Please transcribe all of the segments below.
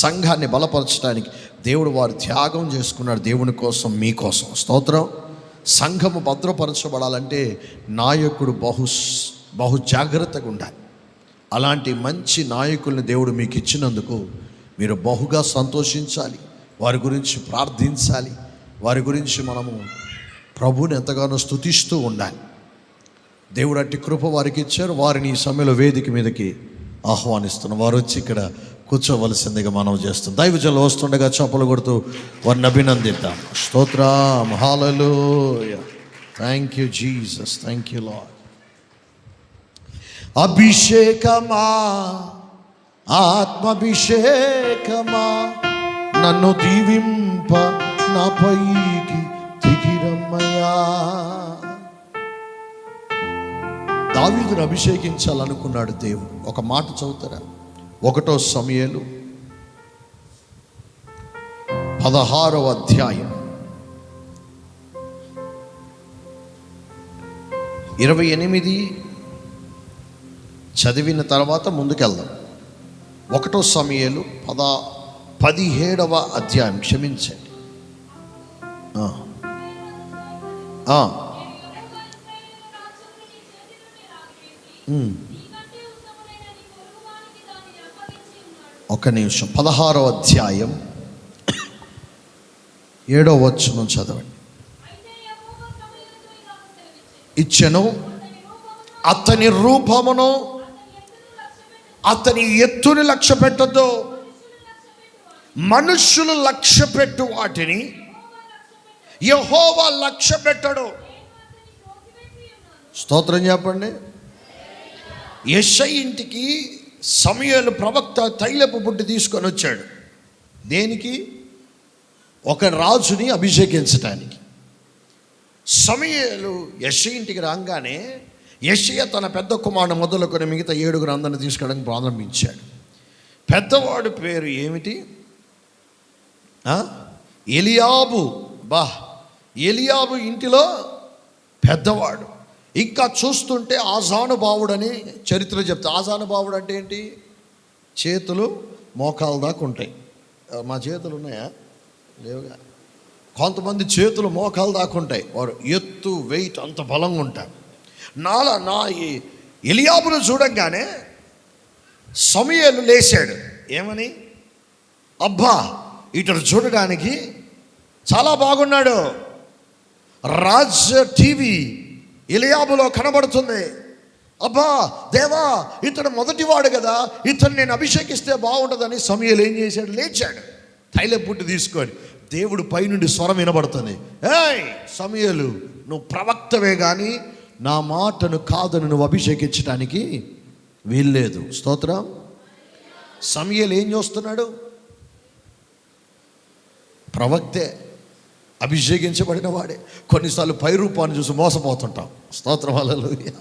సంఘాన్ని బలపరచడానికి దేవుడు వారు త్యాగం చేసుకున్నాడు దేవుని కోసం, మీకోసం. స్తోత్రం. సంఘము భద్రపరచబడాలంటే నాయకుడు బహు జాగ్రత్తగా ఉండాలి. అలాంటి మంచి నాయకుల్ని దేవుడు మీకు ఇచ్చినందుకు మీరు బహుగా సంతోషించాలి, వారి గురించి ప్రార్థించాలి, వారి గురించి మనము ప్రభువుని ఎంతగానో స్తుతిస్తూ ఉండాలి. దేవుడు అట్టి కృప వారికి ఇచ్చారు. వారిని ఈ సమయంలో వేదిక మీదకి ఆహ్వానిస్తున్నాం. వారు వచ్చి ఇక్కడ కూర్చోవలసిందిగా మనం చేస్తాం. దైవజనులు వస్తుండగా చప్పలు కొడుతూ వారిని అభినందిద్దాం. స్తోత్రం, హల్లెలూయా. Thank you Jesus, thank you Lord. అభిషేకమా, ఆత్మాభిషేకమా, నన్ను దీవింప నా పైకి దిగిరమ్మయ్యా. దావీదును అభిషేకించాలనుకున్నాడు దేవుడు. ఒక మాట చదువుతారా? 1 సమూయేలు 16వ అధ్యాయం 28 చదివిన తర్వాత ముందుకెళ్దాం. 1 సమూయేలు 17వ అధ్యాయం, క్షమించండి. ఒక నిమిషం. 16వ అధ్యాయం 7వ వచనం చదవండి. ఇచ్చెను అతని రూపమును, అతని ఎత్తుని లక్ష్య పెట్టద్దు. మనుష్యులు లక్ష్య పెట్టు వాటిని యెహోవా లక్ష్య పెట్టడు. స్తోత్రం చెప్పండి. యెషయా ఇంటికి సమూయేలు ప్రవక్త తైలపు బుడ్డి తీసుకొని వచ్చాడు. దేనికి? ఒక రాజుని అభిషేకించటానికి. సమూయేలు యెషయా ఇంటికి రాగానే యెషయా తన పెద్ద కుమారుడు మొదలుకొని మిగతా 7 అందరిని తీసుకోవడానికి ప్రారంభించాడు. పెద్దవాడు పేరు ఏమిటి? ఎలియాబు. ఎలియాబు ఇంటిలో పెద్దవాడు. ఇంకా చూస్తుంటే ఆజానుబావుడని చరిత్ర చెప్తా. ఆజానుబావుడు అంటే ఏంటి? చేతులు మోకాలు దాకా ఉంటాయి. మా చేతులు ఉన్నాయా? లేవుగా. కొంతమంది చేతులు మోకాలు దాకా ఉంటాయి. వారు ఎత్తు, వెయిట్ అంత బలంగా ఉంటారు. నా ఈ ఎలియాబును చూడంగానే సమూయేలు లేచాడు. ఏమని? అబ్బా, ఇతడు చూడడానికి చాలా బాగున్నాడు. రాజ్ టీవీ ఎలియాబులో కనబడుతుంది. అబ్బా దేవా, ఇతడు మొదటివాడు కదా, ఇతను నేను అభిషేకిస్తే బాగుంటుందని సమూయేలు ఏం చేశాడు? లేచాడు. తైలపుట్టు తీసుకొని దేవుడు పైనుండి స్వరం వినబడుతుంది. ఏయ్ సమూయేలు, నువ్వు ప్రవక్తవే కానీ నా మాటను కాదని నువ్వు అభిషేకించడానికి వీల్లేదు. స్తోత్రం. సమూయేలు ఏం చేస్తున్నాడు? ప్రవక్తే, అభిషేకించబడిన వాడే. కొన్నిసార్లు పై రూపాన్ని చూసి మోసపోతుంటాం. స్తోత్రం, హల్లెలూయా.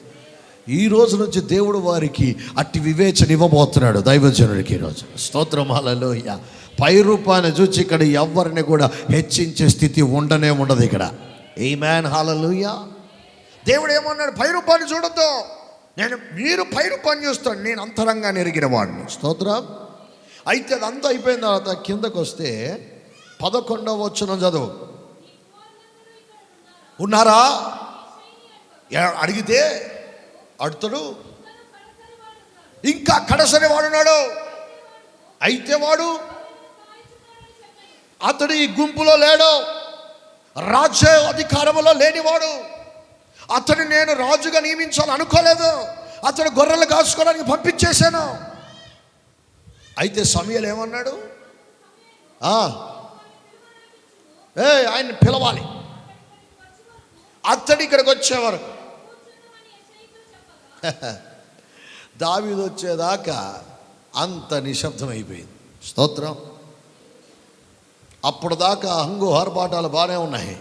ఈ రోజు నుంచి దేవుడు వారికి అట్టి వివేచన ఇవ్వబోతున్నాడు దైవజనుడికి ఈరోజు. స్తోత్రం, హల్లెలూయా. పై రూపాన్ని చూసి ఇక్కడ ఎవరిని కూడా హెచ్చించే స్థితి ఉండనే ఉండదు ఇక్కడ. ఆమేన్, హల్లెలూయా. దేవుడు ఏమన్నాడు? పై రూపాన్ని చూడొద్దు, మీరు పై రూపాన్ని చూస్తాను, నేను అంతరంగాన్ని ఎరిగిన వాడిని. స్తోత్రం. అయితే అదంతా అయిపోయిన తర్వాత కిందకు వస్తే 11వ వచనం చదువు. ఉన్నారా అడిగితే అడుతాడు. ఇంకా కడసరి వాడున్నాడు. అయితే వాడు అతడు ఈ గుంపులో లేడు, రాజ్య అధికారంలో లేనివాడు. అతడు నేను రాజుగా నియమించాలని అనుకోలేదు. అతడు గొర్రెలు కాసుకోవడానికి పంపించేశాను. అయితే సమూయేలు ఏమన్నాడు? ఆయన్ని పిలవాలి. అతడు ఇక్కడికి వచ్చేవారు. దావీదు వచ్చేదాకా అంత నిశ్శబ్దం అయిపోయింది. స్తోత్రం. అప్పుడు దాకా హంగు ఆర్భాటాలు బాగానే ఉన్నాయి,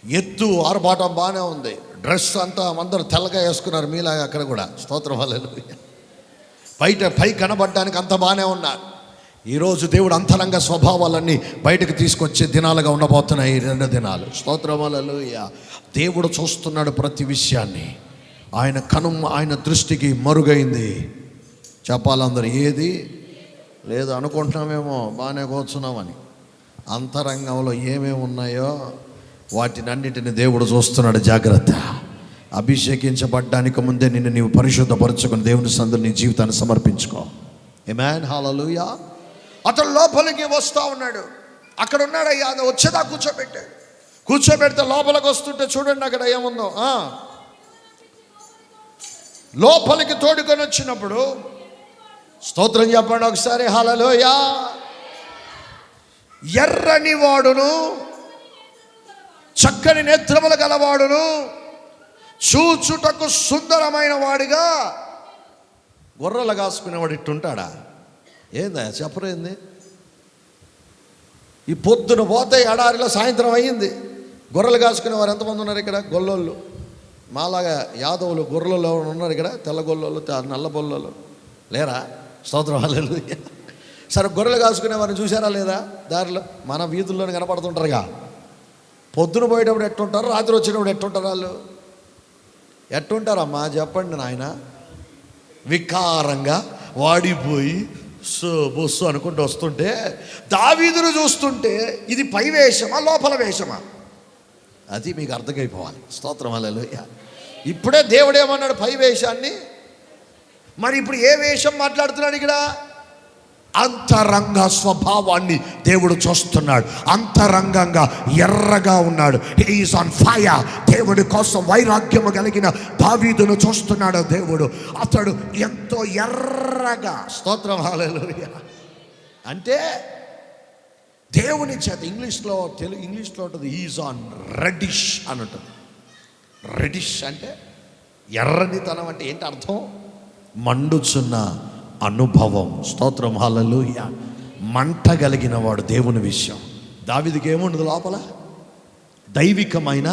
ఎత్తు ఆర్భాటం బాగానే ఉంది, డ్రెస్ అంతా అందరూ తెల్లగా వేసుకున్నారు మీలాగా అక్కడ కూడా. స్తోత్రం, హల్లెలూయా. పై కనబడడానికి అంత బాగానే ఉన్నారు. ఈరోజు దేవుడు అంతరంగ స్వభావాలన్నీ బయటకు తీసుకొచ్చే దినాలుగా ఉండబోతున్నాయి ఈ 2 దినాలు. స్తోత్రం, హల్లెలూయా. దేవుడు చూస్తున్నాడు ప్రతి విషయాన్ని. ఆయన దృష్టికి మరుగైంది. చెప్పాలందరూ ఏది లేదు అనుకుంటున్నామేమో బాగానే కూర్చున్నామని. అంతరంగంలో ఏమేమి ఉన్నాయో వాటినన్నిటిని దేవుడు చూస్తున్నాడు. జాగ్రత్త. అభిషేకించబడ్డానికి ముందే నిన్ను నీవు పరిశుద్ధపరచుకుని దేవుని సందులో నీ జీవితాన్ని సమర్పించుకో. ఆమేన్, హల్లెలూయా. అతడు లోపలికి వస్తూ ఉన్నాడు. అక్కడ ఉన్నాడు అయ్యా, వచ్చేదా కూర్చోబెట్టాడు. కూర్చోబెడితే లోపలికి వస్తుంటే చూడండి అక్కడ ఏముందో. లోపలికి తోడుకొని వచ్చినప్పుడు స్తోత్రం చెప్పండి ఒకసారి, హల్లెలూయా. ఎర్రని వాడును, చక్కని నేత్రములు గలవాడును, చూచుటకు సుందరమైన వాడిగా గొర్రెలు కాసుకునేవాడు ఇట్టుంటాడా? ఏందా చెప్పరేంది? ఈ పొద్దున పోతే ఎడారిలో సాయంత్రం అయ్యింది. గొర్రెలు కాసుకునేవారు ఎంతమంది ఉన్నారు ఇక్కడ? గొల్లోళ్ళు. మాలాగా యాదవులు గొర్రెలలో ఉన్నారు ఇక్కడ. తెల్ల గొల్లోళ్ళు, నల్ల బొల్లోళ్ళు లేరా? స్తోత్రం, హల్లెలూయా. సరే, గొర్రెలు కాసుకునేవారిని చూసారా లేదా? దారిలో మన వీధుల్లోనే కనపడుతుంటారుగా. పొద్దున పోయేటప్పుడు ఎట్టుంటారు, రాత్రి వచ్చేటప్పుడు ఎట్టుంటారు వాళ్ళు? ఎట్టుంటారమ్మా చెప్పండి నాయన? వికారంగా వాడిపోయి బొస్సు అనుకుంటూ వస్తుంటే దావీదును చూస్తుంటే ఇది పై వేషమా లోపల వేషమా? అది మీకు అర్థమైపోవాలి. స్తోత్రం, హల్లెలూయా. ఇప్పుడే దేవుడు ఏమన్నాడు? పై వేషాన్ని. మరి ఇప్పుడు ఏ వేషం మాట్లాడుతున్నాడు ఇక్కడ? అంతరంగ స్వభావాన్ని దేవుడు చూస్తున్నాడు. అంతరంగంగా ఎర్రగా ఉన్నాడు. He is on fire. దేవుడి కోసం వైరాగ్యము కలిగిన దావీదును చూస్తున్నాడు దేవుడు. అతడు ఎంతో ఎర్రగా, స్తోత్రం, హల్లెలూయా. అంటే దేవుని చేత ఇంగ్లీష్లో ఉంటుంది ఈజ్ ఆన్ రెడిష్ అని ఉంటుంది. రెడిష్ అంటే ఎర్రనితనం. అంటే ఏంటి అర్థం? మండుచున్న అనుభవం. స్తోత్రం, హల్లెలూయా. మంట కలిగిన వాడు దేవుని విషయం. దావీదుకి ఏముండదు లోపల? దైవికమైన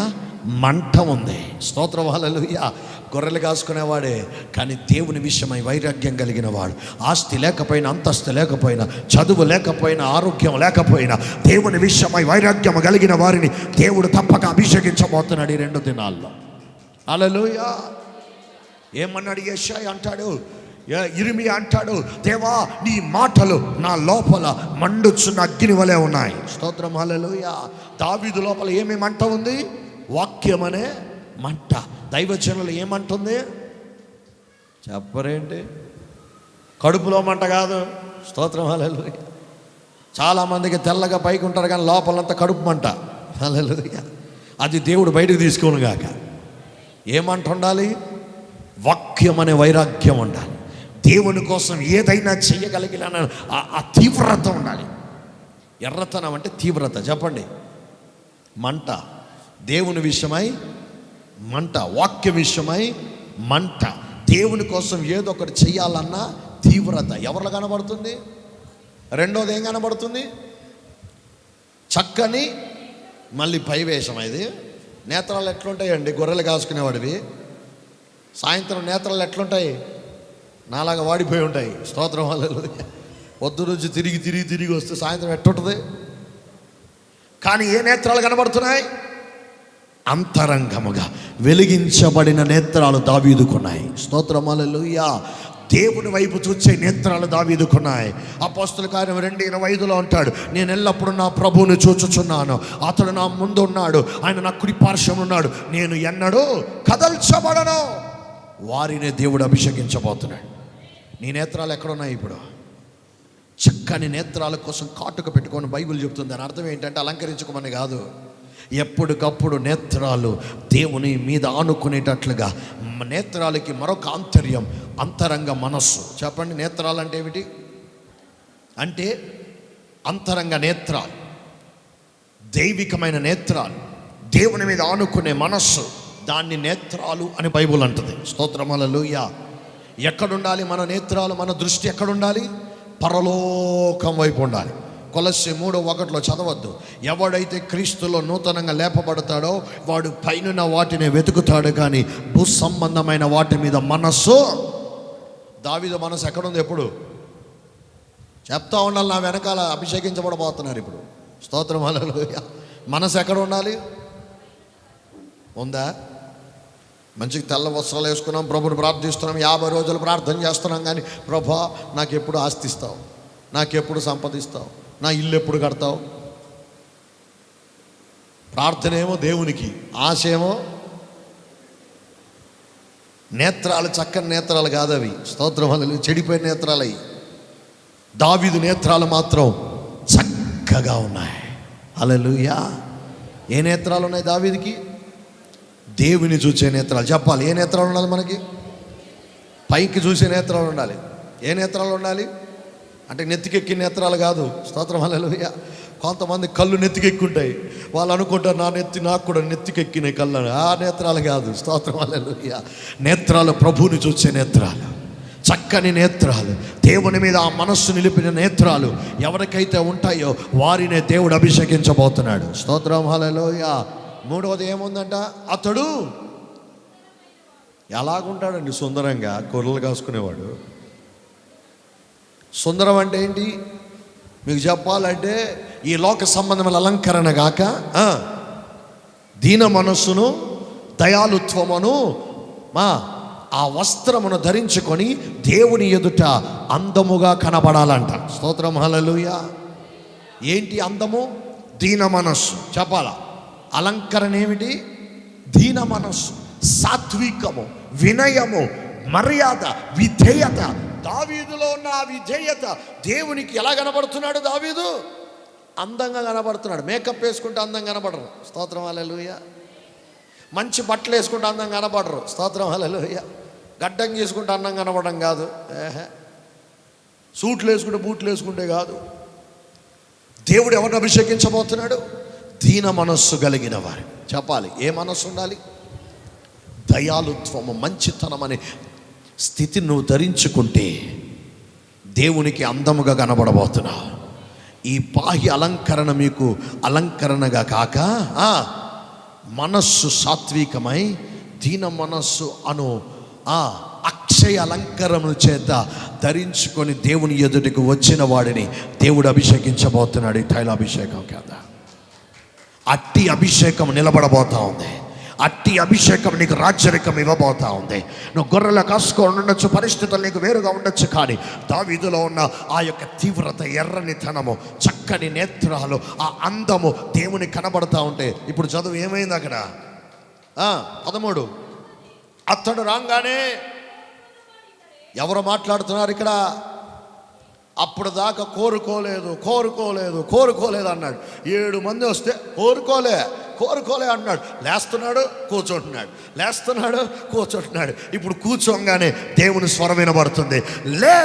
మంట ఉంది. స్తోత్రం, హల్లెలూయా. గొర్రెలు కాసుకునేవాడే, కానీ దేవుని విషయమై వైరాగ్యం కలిగిన వాడు. ఆస్తి లేకపోయినా, అంతస్తు లేకపోయినా, చదువు లేకపోయినా, ఆరోగ్యం లేకపోయినా, దేవుని విషయమై వైరాగ్యం కలిగిన వారిని దేవుడు తప్పక అభిషేకించబోతున్నాడు ఈ 2 దినాల్లో. హల్లెలూయా. ఏమన్నాడు యెషయా? అంటాడు, ఇర్మియా అంటాడు, దేవా నీ మాటలు నా లోపల మండుచున్న అగ్ని వలె ఉన్నాయి. స్తోత్రం, హల్లెలూయా. దావీదు లోపల ఏమేమి మంట ఉంది? వాక్యం అనే మంట. దైవజనులు ఏమంటుంది చెప్పరేంటి? కడుపులో మంట కాదు. స్తోత్రం, హల్లెలూయా. చాలామందికి తెల్లగా పైకి ఉంటారు కానీ లోపలంతా కడుపు మంట. హల్లెలూయా. అది దేవుడు బయటకు తీసుకోను గాక. ఏమంట ఉండాలి? వాక్యం అనే వైరాగ్యం ఉండాలి. దేవుని కోసం ఏదైనా చెయ్యగలిగిన ఆ తీవ్రత ఉండాలి. ఎర్రతనం అంటే తీవ్రత. చెప్పండి. మంట. దేవుని విషయమై మంట, వాక్య విషయమై మంట. దేవుని కోసం ఏదో ఒకటి చెయ్యాలన్న తీవ్రత ఎవరిలో కనబడుతుంది? రెండోది ఏం కనబడుతుంది? చక్కని మళ్ళీ పై వేషం. ఇది నేత్రాలు ఎట్లుంటాయండి? గొర్రెలు కాసుకునేవాడివి సాయంత్రం నేత్రాలు ఎట్లుంటాయి? నాలాగా వాడిపోయి ఉంటాయి. స్తోత్రం, హల్లెలూయా. పొద్దు నుంచి తిరిగి వస్తే సాయంత్రం ఎట్టుంటుంది? కానీ ఏ నేత్రాలు కనబడుతున్నాయి? అంతరంగముగా వెలిగించబడిన నేత్రాలు దావీదుకున్నాయి. స్తోత్రం, హల్లెలూయా. దేవుని వైపు చూచే నేత్రాలు దావీదుకున్నాయి. అపోస్తలుల కార్యం 2:25 అంటాడు, నేను ఎల్లప్పుడూ నా ప్రభువుని చూచుచున్నాను. అతడు నా ముందు ఉన్నాడు, ఆయన నా కుడి పార్శ్వం ఉన్నాడు, నేను ఎన్నడూ కదల్చబడను. వారినే దేవుడు అభిషేకించబోతున్నాడు. నీ నేత్రాలు ఎక్కడున్నాయి ఇప్పుడు? చక్కని నేత్రాల కోసం కాటుక పెట్టుకొని బైబిల్ చెప్తుంది. దాని అర్థం ఏంటంటే అలంకరించుకోమని కాదు. ఎప్పటికప్పుడు నేత్రాలు దేవుని మీద ఆనుకునేటట్లుగా. నేత్రాలకి మరొక ఆంతర్యం అంతరంగ మనస్సు. చెప్పండి, నేత్రాలు అంటే ఏమిటి? అంటే అంతరంగ నేత్రాలు, దైవికమైన నేత్రాలు, దేవుని మీద ఆనుకునే మనస్సు, దాన్ని నేత్రాలు అని బైబుల్ అంటుంది. స్తోత్రం, హల్లెలూయా. ఎక్కడుండాలి మన నేత్రాలు? మన దృష్టి ఎక్కడుండాలి? పరలోకం వైపు ఉండాలి. కొలస్సీ 3:1 చదవద్దు. ఎవడైతే క్రీస్తులో నూతనంగా లేపబడతాడో వాడు పైన వాటిని వెతుకుతాడు, కానీ భూ సంబంధమైన వాటి మీద మనస్సు. దావీదు మనసు ఎక్కడుంది? ఎప్పుడు చెప్తా ఉండాలి. నా వెనకాల అభిషేకించబడబోతున్నారు ఇప్పుడు. స్తోత్రం, హల్లెలూయా. మనసు ఎక్కడ ఉండాలి? ఉందా? మంచిగా తెల్ల వస్త్రాలు వేసుకున్నాం, ప్రభుని ప్రార్థిస్తున్నాం, 50 రోజులు ప్రార్థన చేస్తున్నాం, కానీ ప్రభా నాకు ఎప్పుడు ఆస్తి ఇస్తావు, నాకెప్పుడు సంపాదిస్తావు, నా ఇల్లు ఎప్పుడు కడతావు. ప్రార్థన ఏమో దేవునికి, ఆశ ఏమో నేత్రాలు చక్కని నేత్రాలు కాదు అవి. స్తోత్రం హల్లెలూయా. చెడిపోయిన నేత్రాలు అవి. దావీదు నేత్రాలు మాత్రం చక్కగా ఉన్నాయి. హల్లెలూయా. ఏ నేత్రాలు ఉన్నాయి దావీదుకి? దేవుని చూసే నేత్రాలు. చెప్పాలి, ఏ నేత్రాలు ఉండాలి మనకి? పైకి చూసే నేత్రాలు ఉండాలి. ఏ నేత్రాలు ఉండాలి అంటే నెత్తికెక్కిన నేత్రాలు కాదు. స్తోత్రం హల్లెలూయా. కొంతమంది కళ్ళు నెత్తికెక్కుంటాయి, వాళ్ళు అనుకుంటారు నాకు కూడా నెత్తికెక్కిన కళ్ళు. ఆ నేత్రాలు కాదు. స్తోత్రం హల్లెలూయా. నేత్రాలు ప్రభువుని చూసే నేత్రాలు, చక్కని నేత్రాలు, దేవుని మీద ఆ మనస్సు నిలిపిన నేత్రాలు ఎవరికైతే ఉంటాయో వారినే దేవుడు అభిషేకించబోతున్నాడు. స్తోత్రం హల్లెలూయా. మూడవది ఏముందంట? అతడు ఎలాగుంటాడండి? సుందరంగా గొర్రెలు కాసుకునేవాడు. సుందరం అంటే ఏంటి మీకు చెప్పాలంటే, ఈ లోక సంబంధమైన అలంకరణ గాక దీన మనస్సును దయాలుత్వమును ఆ వస్త్రమును ధరించుకొని దేవుని ఎదుట అందముగా కనబడాలంట. స్తోత్రం హల్లెలూయా. ఏంటి అందము? దీన మనస్సు. చెప్పాలా? అలంకరణ ఏమిటి? దీన మనస్సు, సాత్వికము, వినయము, మర్యాద, విధేయత. దావీదులో ఉన్న ఆ విధేయత దేవునికి ఎలా కనబడుతున్నాడు? దావీదు అందంగా కనబడుతున్నాడు. మేకప్ వేసుకుంటే అందంగా కనబడరు. స్తోత్రం హల్లెలూయా. మంచి బట్టలు వేసుకుంటే అందంగా కనబడరు. స్తోత్రం హల్లెలూయా. గడ్డం చేసుకుంటే అందంగా కనబడడం కాదు. సూట్లు వేసుకుంటే బూట్లు వేసుకుంటే కాదు. దేవుడు ఎవరిని అభిషేకించబోతున్నాడు? దీన మనస్సు కలిగిన వారు. చెప్పాలి, ఏ మనస్సు ఉండాలి? దయాలుత్వము, మంచితనం అనే స్థితిని నువ్వు ధరించుకుంటే దేవునికి అందముగా కనబడబోతున్నావు. ఈ బాహ్య అలంకరణ మీకు అలంకరణగా కాక మనస్సు సాత్వికమై దీన మనస్సు అను అక్షయ అలంకరణ చేత ధరించుకొని దేవుని ఎదుటికి వచ్చిన వాడిని దేవుడు అభిషేకించబోతున్నాడు. ఈ తైలాభిషేకం కదా, అట్టి అభిషేకం నిలబడబోతా ఉంది. అట్టి అభిషేకం నీకు రాజ్యరికం ఇవ్వబోతా ఉంది. నువ్వు గొర్రెల కాసుకొని ఉండొచ్చు, పరిస్థితులు నీకు వేరుగా ఉండొచ్చు, కానీ దావీదులో ఉన్న ఆ యొక్క తీవ్రత, ఎర్రనితనము, చక్కని నేత్రాలు, ఆ అందము దేవుని కనబడతా ఉంటే. ఇప్పుడు చదువు ఏమైంది అక్కడ? 13. అతడు రాగానే ఎవరు మాట్లాడుతున్నారు ఇక్కడ? అప్పుడు దాకా కోరుకోలేదు అన్నాడు. 7 మంది వస్తే కోరుకోలే అన్నాడు. లేస్తున్నాడు, కూర్చుంటున్నాడు. ఇప్పుడు కూర్చోగానే దేవుని స్వరం వినబడుతుంది. లే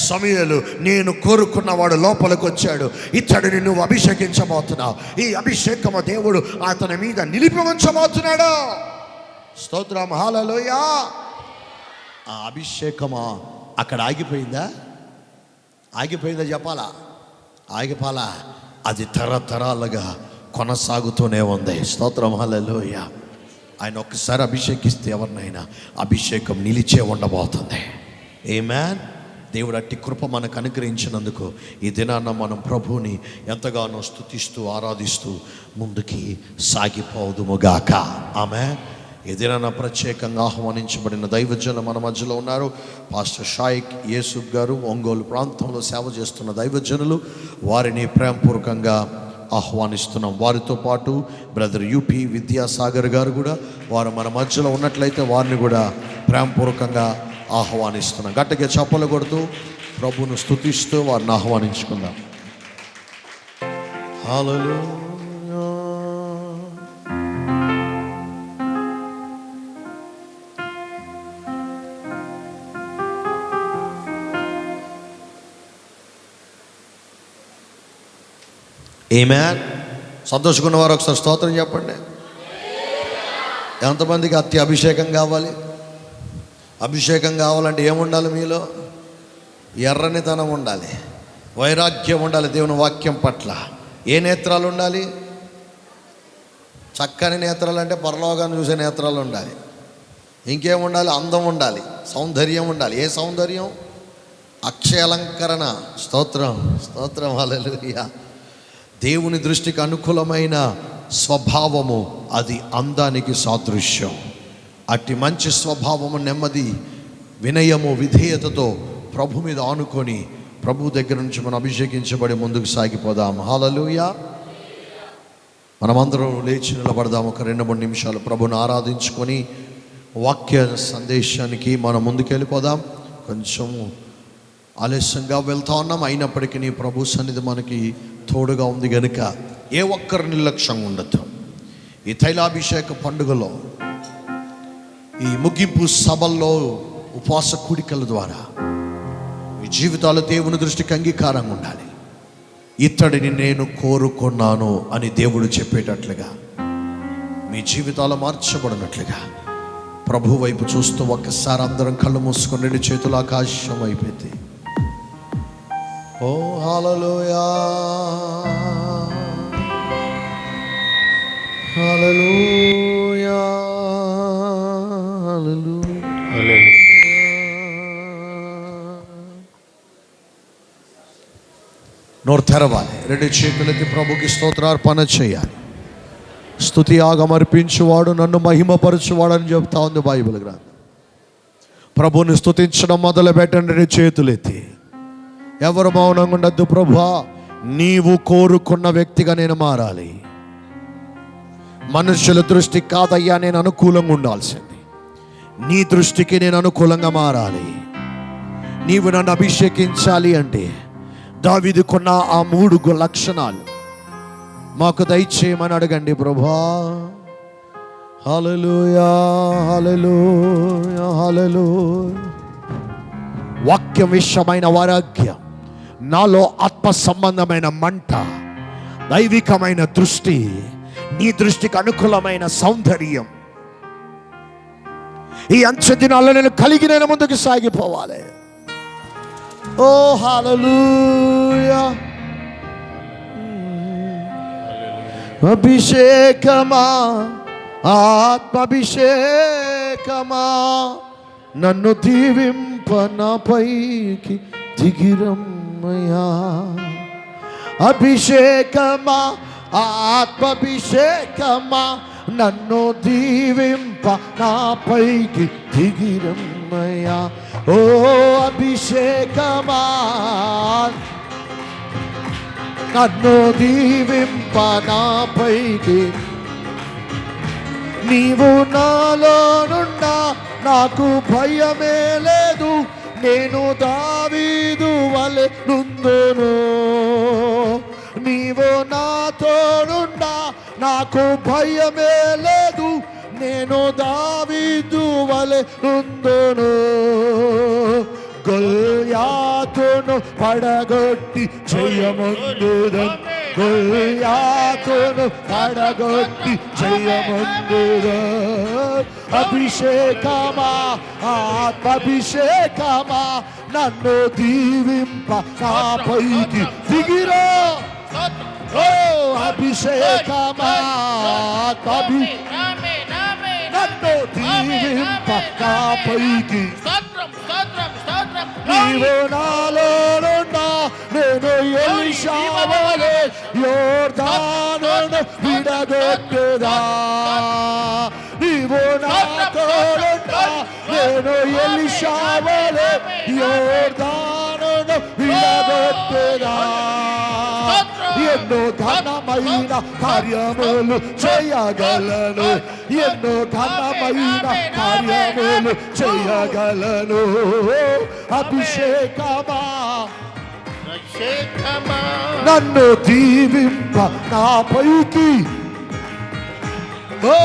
సమూయేలు, నేను కోరుకున్నవాడు లోపలికి వచ్చాడు, ఇతడిని నువ్వు అభిషేకించబోతున్నావు. ఈ అభిషేకము దేవుడు అతని మీద నిలిపి ఉంచబోతున్నాడు. స్తోత్రం హల్లెలూయా. ఆ అభిషేకమా అక్కడ ఆగిపోయిందా చెప్పాలా? ఆగిపోలా. అది తరతరాలుగా కొనసాగుతూనే ఉంది. స్తోత్రం హల్లెలూయా. ఆయన ఒక్కసారి అభిషేకిస్తే ఎవరినైనా అభిషేకం నిలిచే ఉండబోతుంది. ఆమేన్. దేవుడు అట్టి కృప మనకు అనుగ్రహించినందుకు ఈ దినాన్న మనం ప్రభువుని ఎంతగానో స్తుతిస్తూ ఆరాధిస్తూ ముందుకి సాగిపోదుముగాక. ఆమేన్. ఏదైనా ప్రత్యేకంగా ఆహ్వానించబడిన దైవజనులు మన మధ్యలో ఉన్నారు. పాస్టర్ షాయిక్ యేసుఫ్ గారు, ఒంగోలు ప్రాంతంలో సేవ చేస్తున్న దైవజనులు, వారిని ప్రేమపూర్వకంగా ఆహ్వానిస్తున్నాం. వారితో పాటు బ్రదర్ యూపీ విద్యాసాగర్ గారు కూడా వారు మన మధ్యలో ఉన్నట్లయితే వారిని కూడా ప్రేమపూర్వకంగా ఆహ్వానిస్తున్నాం. గట్టిగా చప్పలు కొడుతూ ప్రభువును స్తుతిస్తూ వారిని ఆహ్వానించుకుందాం. హల్లెలూయా. ఆమేన్. సంతోషకున్న వారు ఒకసారి స్తోత్రం చెప్పండి. ఎంతమందికి అతి అభిషేకం కావాలి? అభిషేకం కావాలంటే ఏముండాలి? మీలో ఎర్రనితనం ఉండాలి, వైరాగ్యం ఉండాలి దేవుని వాక్యం పట్ల. ఏ నేత్రాలు ఉండాలి? చక్కని నేత్రాలు అంటే పరలోకాన్ని చూసే నేత్రాలు ఉండాలి. ఇంకేముండాలి? అందం ఉండాలి, సౌందర్యం ఉండాలి. ఏ సౌందర్యం? అక్షయ అలంకరణ. స్తోత్రం హల్లెలూయా. దేవుని దృష్టికి అనుకూలమైన స్వభావము అది అందానికి సాదృశ్యం. అట్టి మంచి స్వభావము, నెమ్మది, వినయము, విధేయతతో ప్రభు మీద ఆనుకొని ప్రభు దగ్గర నుంచి మనం అభిషేకించబడి ముందుకు సాగిపోదాం. హల్లెలూయా. మనమందరం లేచి నిలబడదాం. ఒక 2-3 నిమిషాలు ప్రభుని ఆరాధించుకొని వాక్య సందేశానికి మనం ముందుకు వెళ్ళిపోదాం. కొంచెం ఆలస్యంగా వెళ్తా ఉన్నాం, అయినప్పటికీ ప్రభు సన్నిధి మనకి తోడుగా ఉంది కనుక ఏ ఒక్కరు నిర్లక్ష్యంగా ఉండద్దు. ఈ తైలాభిషేక పండుగలో, ఈ ముగింపు సభల్లో, ఉపవాస కూడికల ద్వారా మీ జీవితాలు దేవుని దృష్టికి అంగీకారంగా ఉండాలి. ఇతడిని నేను కోరుకున్నాను అని దేవుడు చెప్పేటట్లుగా, మీ జీవితాలు మార్చబడినట్లుగా ప్రభు వైపు చూస్తూ ఒక్కసారి అందరం కళ్ళు మూసుకొని 2 చేతులు ఆకాశం అయిపోయింది. ఓ హల్లెలూయా, హల్లెలూయా, హల్లెలూయా. నోరు తెరవాలి, 2 చేతులెత్తి ప్రభుకి స్తోత్రార్పణ చేయాలి. స్తుతి యాగం అర్పించువాడు నన్ను మహిమపరచువాడని చెప్తా ఉంది బైబిల్ గ్రంథం. ప్రభుని స్తుతించడం మొదలు పెట్టండి 2 చేతులెత్తి. ఎవరు మౌనంగా ఉండద్దు. ప్రభువా, నీవు కోరుకున్న వ్యక్తిగా నేను మారాలి. మనుషుల దృష్టికి కాదయ్యా నేను అనుకూలంగా ఉండాల్సింది, నీ దృష్టికి నేను అనుకూలంగా మారాలి. నీవు నన్ను అభిషేకించాలి అంటే దావీదుకున్న ఆ 3 లక్షణాలు మాకు దయచేయమని అడగండి. ప్రభువా, హల్లెలూయా, హల్లెలూయా, హల్లెలూయా. వాక్యం విషయమైన వైరాగ్యం, నాలో ఆత్మ సంబంధమైన మంట, దైవికమైన దృష్టి, నీ దృష్టికి అనుకూలమైన సౌందర్యం, ఈ అంచె దినాల్లో నేను కలిగి నేను ముందుకు సాగిపోవాలి. ఓ హల్లెలూయా. అభిషేకమా, ఆత్మాభిషేకమా, నన్ను దీవింప నా పైకి దిగిరమ్మయ్యా. అభిషేకమా, ఆత్మాభిషేకమా, నన్ను దీవింప నా పైకి దిగిరమ్మయ్యా. ఓ అభిషేకమా, నన్ను దీవింప నా పైకి. నీవు నాలోనున్నా నాకు భయమే లేదు, నేను దావీదు వలె నుందును. నీవు నాతోనున్నా నాకు భయమే లేదు, నేను దావీదు వలె నుందును. గొల్యాతును పడగొట్టి జయముందుదం, గొల్యాతును పడగొట్టి జయముందుదం. అభిషేకమా, ఆత్మాభిషేకమా, నన్ను దీవింప నా పైకి దిగిరా. ఓ అభిషేకమా, నన్ను దీవింప నా పైకి. నీవు నాలోనున్నా నేను ఎలీషా వలె యోర్దానును విడగొట్టుదా. నీవు నాతోనున్నా నేను ఎలీషా వలె యోర్దానును విడగొట్టుదా. ఎన్నో ఘనమైన కార్యములు చేయగలను, ఎన్నో ఘనమైన కార్యములు చేయగలను. అభిషేకమా, నన్ను దీవింప నా పైకి. ఓ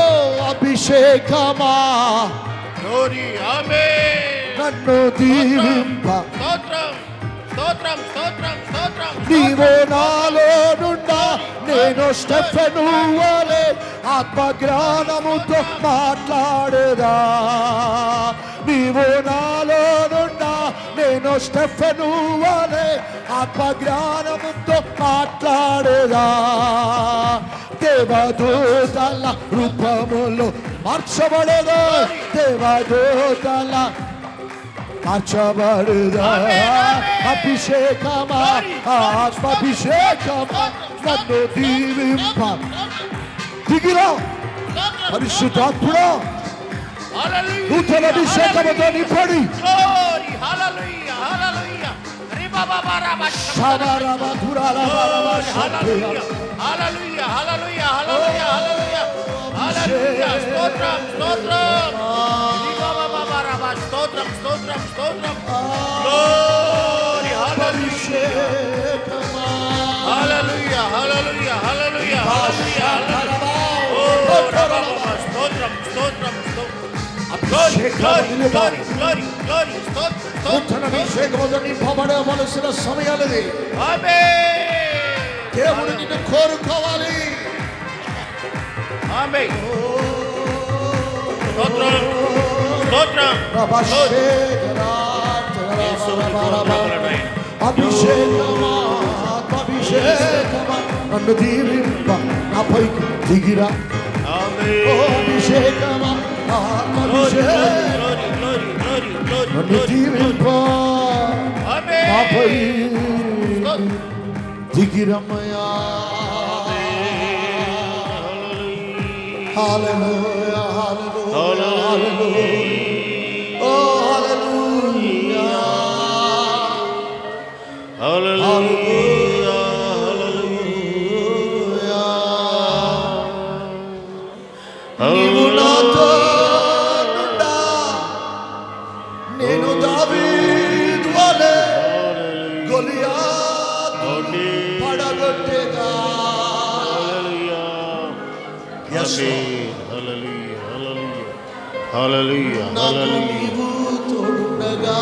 అభిషేకమా, నన్ను దీవింప. నీవు నాలోనున్నా నేను స్టెఫెను వలె ఆత్మజ్ఞానముతో మాట్లాడేదా. నీవు నాలోనున్నా నేను స్టెఫెను వలె ఆత్మజ్ఞానముతో మాట్లాడేదా. దేవదూతల రూపములో మార్చబడేదా, దేవదూతల మార్చబడుదా. అభిషేకమా, ఆత్మాభిషేకమా, నన్ను దీవింప. దిగిరా పరిశుద్ధాత్ముడా, నూతన అభిషేకముతో నింపడి. హల్లెలూయా హల్లెలూయా హల్లెలూయా హల్లెలూయా హల్లెలూయా స్తోత్రం స్తోత్రం స్తోత్రం స్తోత్రం స్తోత్రం గ్లోరీ హల్లెలూయా హల్లెలూయా హల్లెలూయా హల్లెలూయా హల్లెలూయా ఓ స్తోత్రం స్తోత్రం నింపబడవలసిన సమయాలది. దేవుడు నిన్ను కోరుకోవాలి. అభిషేకమా నన్ను దీవింప నాపైకి దిగిరా. అభిషేకమా నన్ను దీవింప నాపై దిగిరమ్మయా. హల్లెలూయా హల్లెలూయా హల్లెలూయా ఓ హల్లెలూయా హల్లెలూయా హల్లెలూయా. నీవు నాతో నుండా నేను దావీదు వలె గొలియాతును పడగొట్టేదా. నీవు తోడుండగా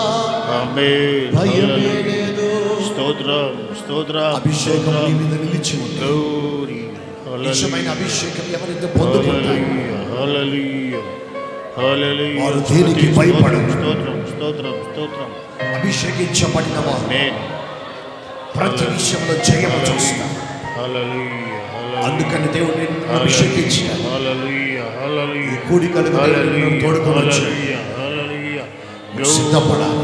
భయమే లేదు. స్తోత్రం స్తోత్రం. అభిషేకం నీ మీద నిలిచి ఉంది. నిజమైన అభిషేకం ఎవరైతే పొందుకుంటారో వారు దేనికి భయపడరు. స్తోత్రం స్తోత్రం స్తోత్రం. అభిషేకించబడిన వారు ప్రతి విషయంలో జయము చూస్తారు. అందుకని దేవుడిని అభిషేకించారు. ఈ కూడికలకు దేవుడిని తోడుకొని వచ్చారు. సిద్ధపడాలి.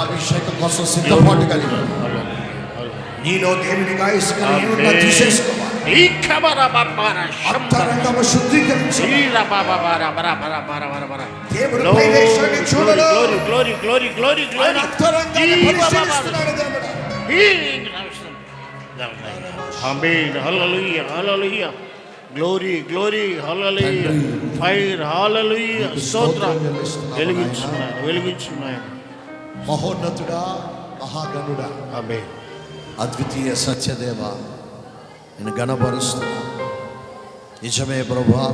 అభిషేకం కోసం సిద్ధపాటు కలిగి నీలో దేవునికి ఆయుష్ కలిగి తీసేసుకోవాలి. అంతరంగము శుద్ధీకరించి దేవుడు పైవేశాన్ని చూడడు. ఆయన అంతరంగాన్ని పరిశీలిస్తున్నాడు దేవుడు. హల్లెలూయా హల్లెలూయా గ్లోరీ గ్లోరీ హల్లెలూయా ఫైర్ హల్లెలూయా స్తోత్రం. వెలిగించున్నాను వెలిగించున్నాను. మహోన్నతుడా మహాగణుడా ఆమేన్. అద్వితీయ సత్యదేవ నేను గణపరుస్తున్నా. నిజమే ప్రభువా,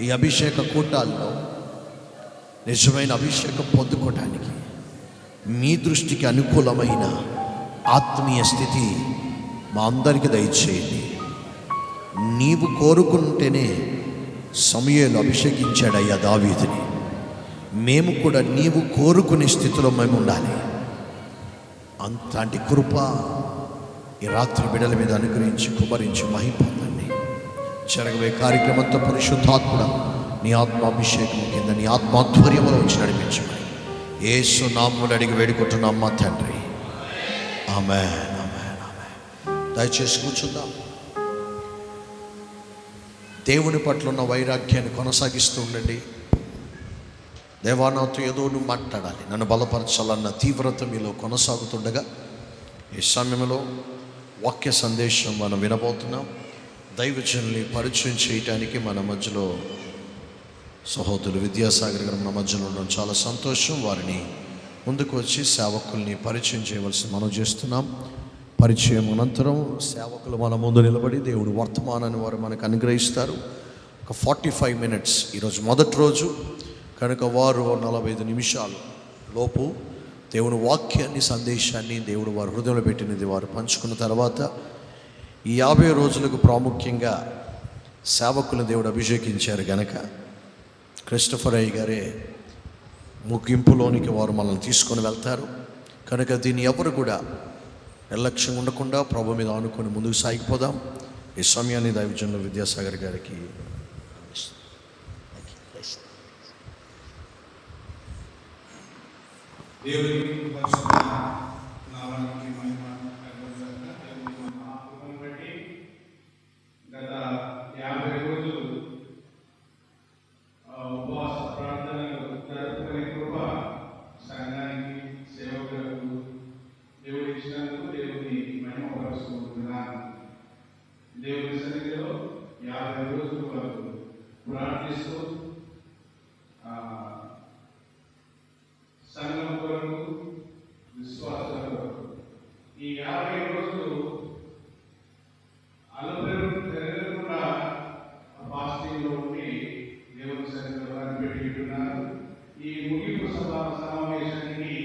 ఈ అభిషేక కూటాల్లో నిజమైన అభిషేకం పొందుకోవటానికి మీ దృష్టికి అనుకూలమైన ఆత్మీయ స్థితి మా అందరికీ దయచేయండి. నీవు కోరుకుంటేనే సమూయేలు అభిషేకించాడయ్యా దావీదుని. మేము కూడా నీవు కోరుకునే స్థితిలో మేము ఉండాలి. అంతటి కృప ఈ రాత్రి బిడ్డల మీద అనుగ్రహించి కుమరించి మహిమ పొందండి. జరగబోయే కార్యక్రమంతో పరిశుద్ధాత్ముడ నీ ఆత్మాభిషేకం కింద నీ ఆత్మాధ్వర్యంలో వచ్చి నడిపించమని యేసు నామములో అడిగి వేడుకుంటున్నాం మా తండ్రి. ఆమేన్ ఆమేన్ ఆమేన్. దయచేసి కూర్చుందాం. దేవుని పట్ల ఉన్న వైరాగ్యాన్ని కొనసాగిస్తూ ఉండండి. దేవా నాతో ఏదో నువ్వు మాట్లాడాలి, నన్ను బలపరచాలన్న తీవ్రత మీలో కొనసాగుతుండగా ఈ సమయంలో వాక్య సందేశం మనం వినబోతున్నాం. దైవజనుల్ని పరిచయం చేయటానికి మన మధ్యలో సహోదరులు విద్యాసాగర్ గారు మన మధ్యలో ఉండడం చాలా సంతోషం. వారిని ముందుకు వచ్చి సేవకుల్ని పరిచయం చేయవలసి మనం చేస్తున్నాం. పరిచయం అనంతరం సేవకులు మన ముందు నిలబడి దేవుడు వర్తమానాన్ని వారు మనకు అనుగ్రహిస్తారు. ఒక 45 minutes ఈరోజు మొదటి రోజు కనుక వారు 45 నిమిషాలు లోపు దేవుని వాక్యాన్ని సందేశాన్ని దేవుడు వారి హృదయంలో పెట్టినది వారు పంచుకున్న తర్వాత ఈ 50 రోజులకు ప్రాముఖ్యంగా సేవకులను దేవుడు అభిషేకించారు గనక క్రిస్టఫర్ అయ్య గారే ముగింపులోనికి వారు మనల్ని తీసుకొని వెళ్తారు. కనుక దీన్ని ఎవరు కూడా నిర్లక్ష్యం ఉండకుండా ప్రభు మీద ఆనుకొని ముందుకు సాగిపోదాం. ఈ సమయాన్ని దైవజనులు విద్యాసాగర్ గారికి గత 50 రోజులు ఉపవాస ప్రార్థనలు జరుపుకునే కృప సంఘానికి సేవ దేవుని మహిమపరుచుకుంటున్నాను. దేవుని సన్నిధిలో 50 రోజుల వరకు ప్రార్థిస్తూ సంఘం కొరకు, విశ్వాసాల కొరకు ఈ 50 రోజులు తిరగకుండా ఫాస్టింగ్లో ఉండి దేవుని సన్నిధిలో కనిపెట్టుకుంటున్నారు. ఈ ముగింపు సమావేశానికి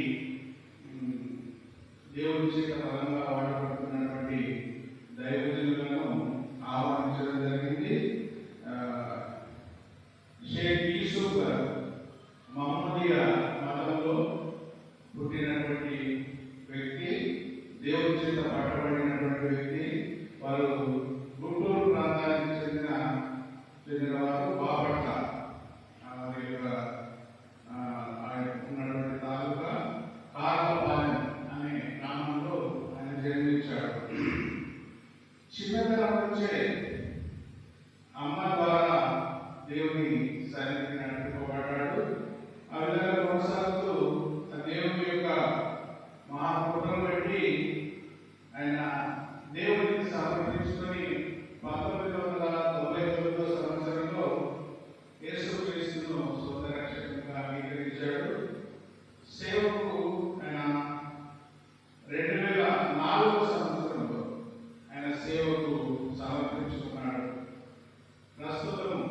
దేవుని చేత బలంగా వాడబడుతున్నటువంటి దైవజనులను ఆహ్వానించడం జరిగింది. షేక్ యూసుఫ్ గారు మహమ్మదీయ మతంలో పుట్టినటువంటి వ్యక్తి, దేవుని చేత పట్టబడినటువంటి వ్యక్తి. వారు గుంటూరు ప్రాంతానికి చెందినవారు. బాపట్ల వారి యొక్క ఉన్నటువంటి తాలూకా కార్లపాలెం అనే గ్రామంలో ఆయన జన్మించాడు. చిన్నతనం నుంచే అమ్మ ద్వారా దేవుని సన్నిధికి నడిపింపబడ్డాడు. ఆ విధంగా కొనసాగుతూ దేవుని యొక్క మహాకృపను బట్టి ఆయన దేవునికి సమర్పించుకొని 1999 సంవత్సరంలో యేసుక్రీస్తును సొంత రక్షకునిగా అంగీకరించాడు. సేవకు ఆయన 2004 సంవత్సరంలో ఆయన సేవకు సమర్పించుకున్నాడు. ప్రస్తుతం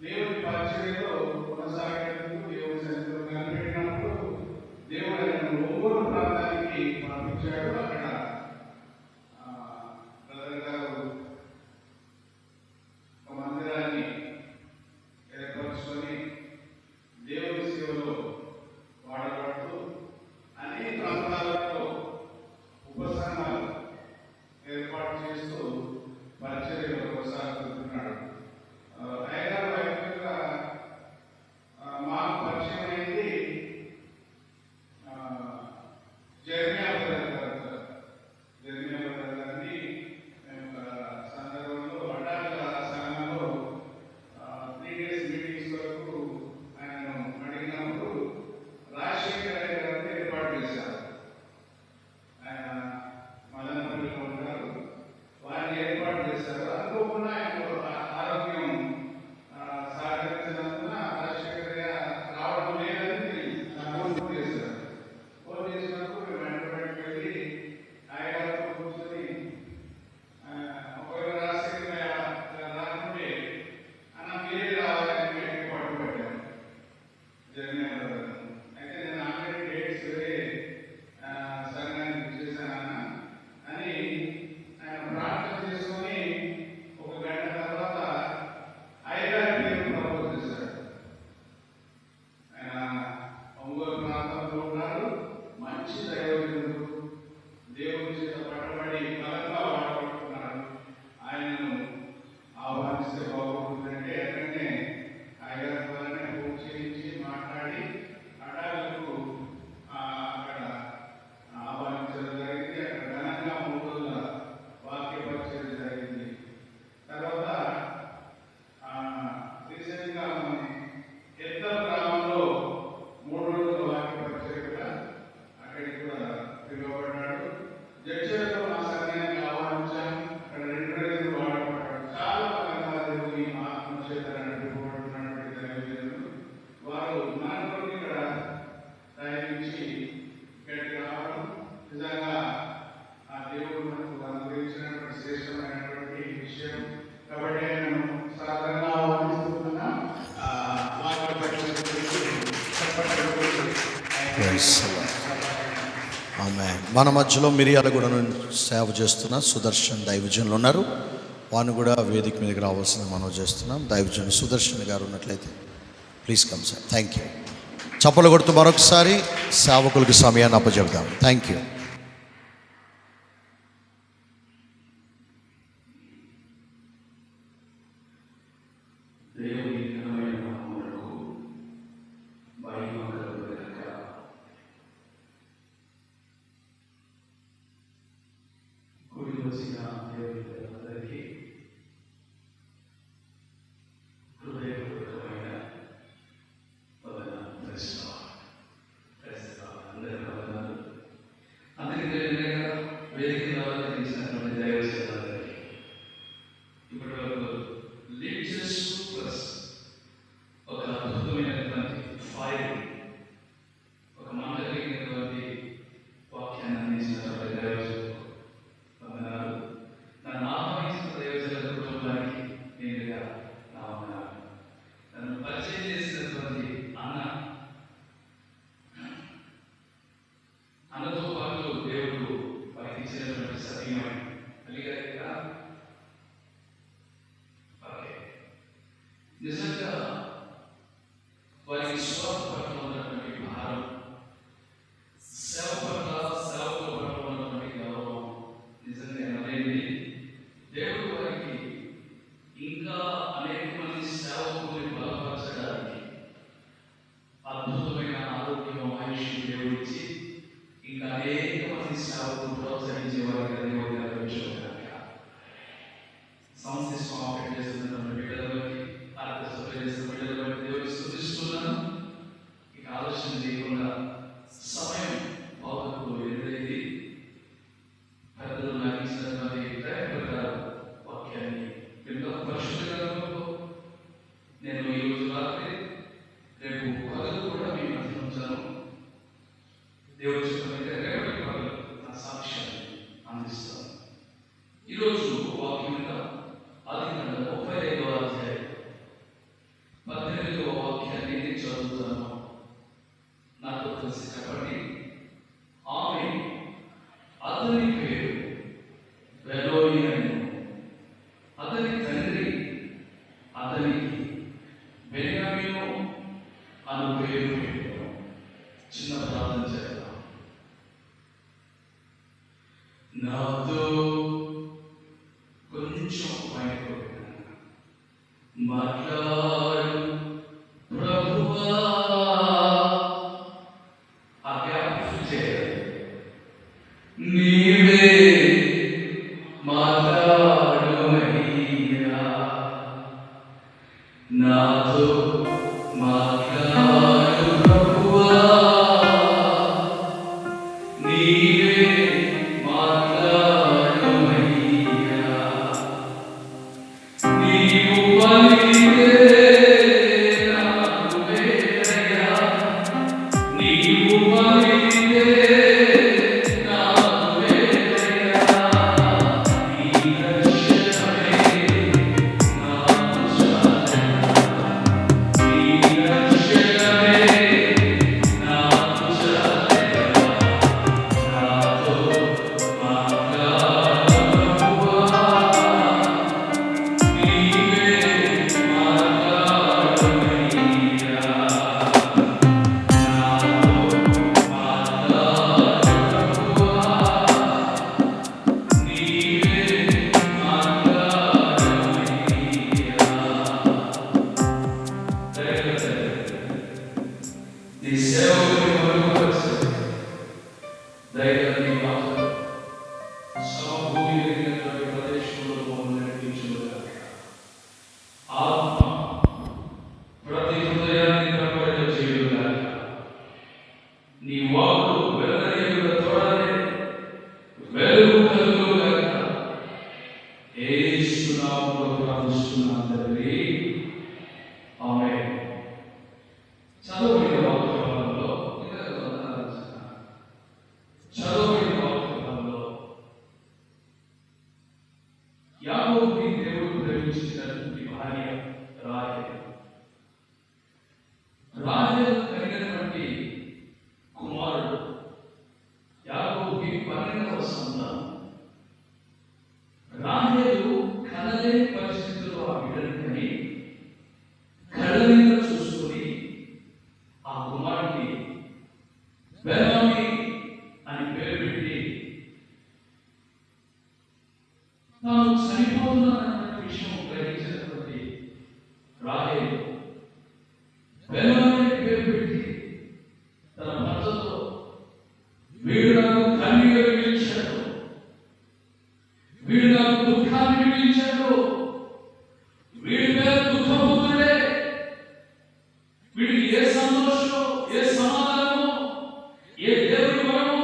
దేవుని పరిచర్యలో కొనసాగేందుకు దేవుని సన్నిధిలో కనిపెట్టినప్పుడు దేవుడు ఆయన ఒంగోలు ప్రాంతానికి పంపించాడు. అక్కడ బ్రదర్ గారు ఒక మందిరాన్ని ఏర్పరచుకొని దేవుని సేవలో వాడబడుతూ అనేక ప్రాంతాలలో ఉపసంఘాలు ఏర్పాటు చేస్తూ పరిచర్యలో కొనసాగుతున్నాడు. అయ్యగారు వైద్యులుగా మాకు పరిచయం అయింది జర్మియా గారిని సందర్భంలో అడ్డాల సంఘంలో 3 days మీటింగ్స్ వరకు ఆయనను అడిగినప్పుడు రాజశేఖర గారిని ఏర్పాటు చేశారు. ఆయన మదనపల్లిలో ఉంటారు. వారిని ఏర్పాటు చేశారు. అనుకోకుండా ఆయన ఆరోగ్యం సహకరించినందున రాజశేఖర రావడం లేదని ఫోన్ చేశారు. ఫోన్ చేసినప్పుడు మేము వెంటబడికి వెళ్ళి ఆయగారితో కూర్చొని ఒకవేళ రాజశేఖర రాకుంటే అన్న మీరే రావాలని మేము పట్టుబట్టాము. జరిగిన అయితే నేను ఆల్రెడీ డేట్స్ వేరే సంఘానికి చేశానన్న అని ఆయన ప్రార్థన చేసుకొని 1 గంట తర్వాత అయ్యగారి పేరు ప్రపోజ్ చేశాడు. ఆయన ఒంగోలు ప్రాంతంలో ఉన్నారు. మంచి దైవజనుడు, దేవుని చేత పట్టబడి బలంగా వాడబడుతున్నాడు. ఆయనను ఆహ్వానిస్తే బాగుంటుందంటే ఎక్కడనే అయ్యగారి ద్వారానే పూజ చేయించి మాట్లాడి అడాలకు అక్కడ ఆహ్వానించడం జరిగింది. అక్కడ ఘనంగా 3 రోజుల వాక్య పరిచయం జరిగింది. తర్వాత రీసెంట్గా ఎద్దల గ్రామంలో 3 రోజుల వాక్య పరిచయం కూడా అక్కడికి కూడా పిలువబడ్డాడు. జడ్చర్లో మా సంఘానికి ఆహ్వానించాం. అక్కడ 2 రోజులు వాడబడ్డాడు. చాలా బలంగా దేవుని ఆత్మచేత నడిపింపబడుతున్నటువంటి దైవజనులు. వారు మనతో ఇక్కడ ప్రయాణించి ఇక్కడికి రావడం నిజంగా ఆ దేవుడు మనకు అనుగ్రహించినటువంటి శ్రేష్టమైనటువంటి విషయం. కాబట్టి నేను సాధారణంగా ఆహ్వానిస్తున్నా వాక్య పరిచయం ఆమేన్. మన మధ్యలో మిర్యాలగూడను సేవ చేస్తున్న సుదర్శన్ దైవజనులు ఉన్నారు. వారిని కూడా వేదిక మీదకి రావాల్సింది మనం చేస్తున్నాం. దైవజనులు సుదర్శన్ గారు ఉన్నట్లయితే please come sir. Thank you. చప్పలు కొడుతూ మరొకసారి సేవకులకు సమయాన్ని అప్పచెప్దాం. Thank you. దేవుని ఘనమైన నామమునకు మహిమ కలుగుగాక. కూడి వచ్చిన దేవుని పిల్లలందరికీ హృదయపూర్వకమైన వందనాలు. అందరికీ వందనాలు. అందరికీ తెలియక అందించినటువంటి టైం ప్రకారం వాక్యాన్ని విందాం. పరిశుద్ధ గ్రంథంలో నేను ఈరోజు రాత్రి రేపు పగలు కూడా మీ మధ్య ఉంచాను. దేవుడు చెప్పినట్టే రేపటి పగలు నా సాక్ష్యాన్ని అందిస్తాను. ఈరోజు వాక్యం మీద ఆదికాండం 35వ అధ్యాయం 18వ వాక్యాన్ని నేను చదువుతాను. నాతో కలిసి చెప్పండి. ఆమె అతని పేరు బెలోని అని, అతని తండ్రి అతనికి బెన్యామీను అను పేరు పెట్టారు. చిన్న ప్రార్థన చేద్దాం. నాతో కొంచెం బయటకు మాట్లాడు ప్రభువా. ఆ గ్యాప్ చేయాలి. నీవే మాట్లాడమయ్యా, నాతో మాట్లాడు ప్రభువా. నీవే మాట్లాడమయ్యా, నీవు పలికితే నాకు వేదయ్యా, నీవు పలికితే నాకు వేదయ్యా. నీ దర్శనమే నాకు చాలయ్యా, నీ దర్శనమే నాకు చాలయ్యా. నాతో మాట్లాడు ప్రభువా, నీవే మాట్లాడమయ్యా, నాతో మాట్లాడు ప్రభువా, నీవే మాట్లాడమయ్యా. నీ సేవకుని మరుగుపరచండి. దయగల నీ మాటలు సమభూమి ఎరిగినటువంటి ప్రదేశంలో మమ్మల్ని నడిపించుగాక. ఆత్మ ప్రతి హృదయాన్ని కనపడేలా చేయుగాక. నీ వాక్కు వెలుగనేయుల తోడనే వెలుగు కలుగుగాక. యేసు నామములో ప్రార్థిస్తున్నాను తండ్రి. ఆమేన్. చదవబడిన వాక్యభాగంలో చదవబడిన వాక్యభాగంలో యాకోబుని దేవుడు ప్రేమించినటువంటి భార్య రాహేలు. రాహేలు కలిగినటువంటి కుమారుడు యాకోబుకి 12వ సంతానం. రాహేలు కనలేని పరిస్థితుల్లో ఆ బిడ్డను కని కళ్ళ మీద చూసుకొని ఆ కుమారుడికి బెన్యామీను అని పేరు పెట్టి తాను చనిపోతున్నానన్న విషయం గ్రహించినటువంటి రాహేలు బెన్యామీను పేరు పెట్టి తన భర్తతో, వీడు నాకు కన్నీరు మిగిల్చాడు, వీడు నాకు దుఃఖాన్ని మిగిల్చాడు, వీడి పేరు దుఃఖపుత్రుడే, వీడికి ఏ సంతోషం, ఏ సమాధానము, ఏ దేవుని వరము,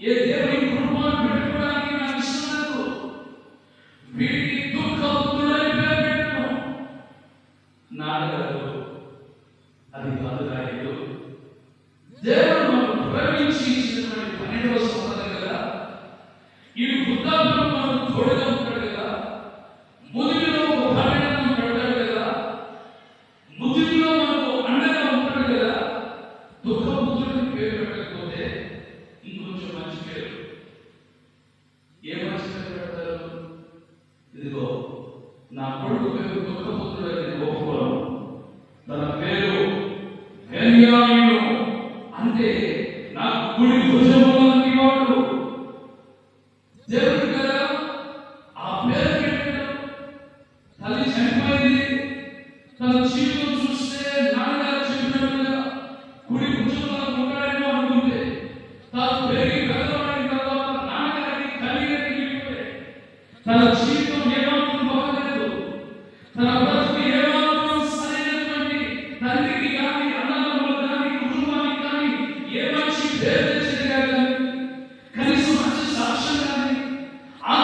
ఏ దేవుని కృపను పెట్టుకోవడానికి నాకు ఇష్టం లేదు. వీడికి దుఃఖపుత్రుడని పేరు పెట్టాను. నాన్నగారు అది కాదు రాయుడు. దేవుడు మనకు ప్రేమించి ఇచ్చినటువంటి 12వ సంతానం కదా. ఈ వృద్ధాప్యం మనకు తోడుగా ఉంటాడు కదా. ముదిరిలో ఒక భరణను పెడతాడు కదా. ముదిరిలో మనకు అండగా ఉంటాడు కదా. దుఃఖపుత్రుడిని పేరు పెట్టకపోతే ఇంకొంచెం మంచి పేరు. ఏ మంచి పేరు పెడతారు? ఇదిగో నా కొడుకు పేరు దుఃఖపుత్రుడని ఒప్పుకోను, తన పేరు బెన్యామీను అంటే నాకు కుడి భుజములో వాడు. దేవుడు కదా ఆ పేరు పెట్టాడు. తల్లి చనిపోయింది. తన జీవితం చూస్తే నాన్నగారు చెప్పినట్టుగా కుడి భుజంలో ఉంటాడేమో అనుకుంటే తాను పెరిగి పెద్దవాడిన తర్వాత నాన్నగారికి తల్లిగారికి మిగిలిపోయాయి. తన జీవితం ఏమాత్రం బాగలేదు. తన బ్రతుకు ఏమాత్రం సరైనటువంటి తండ్రికి కానీ అన్నదమ్ములు కానీ కుటుంబానికి కానీ ఏ మంచి పేరు తెచ్చేది కాదు. కనీసం మంచి సాక్ష్యం కానీ ఆ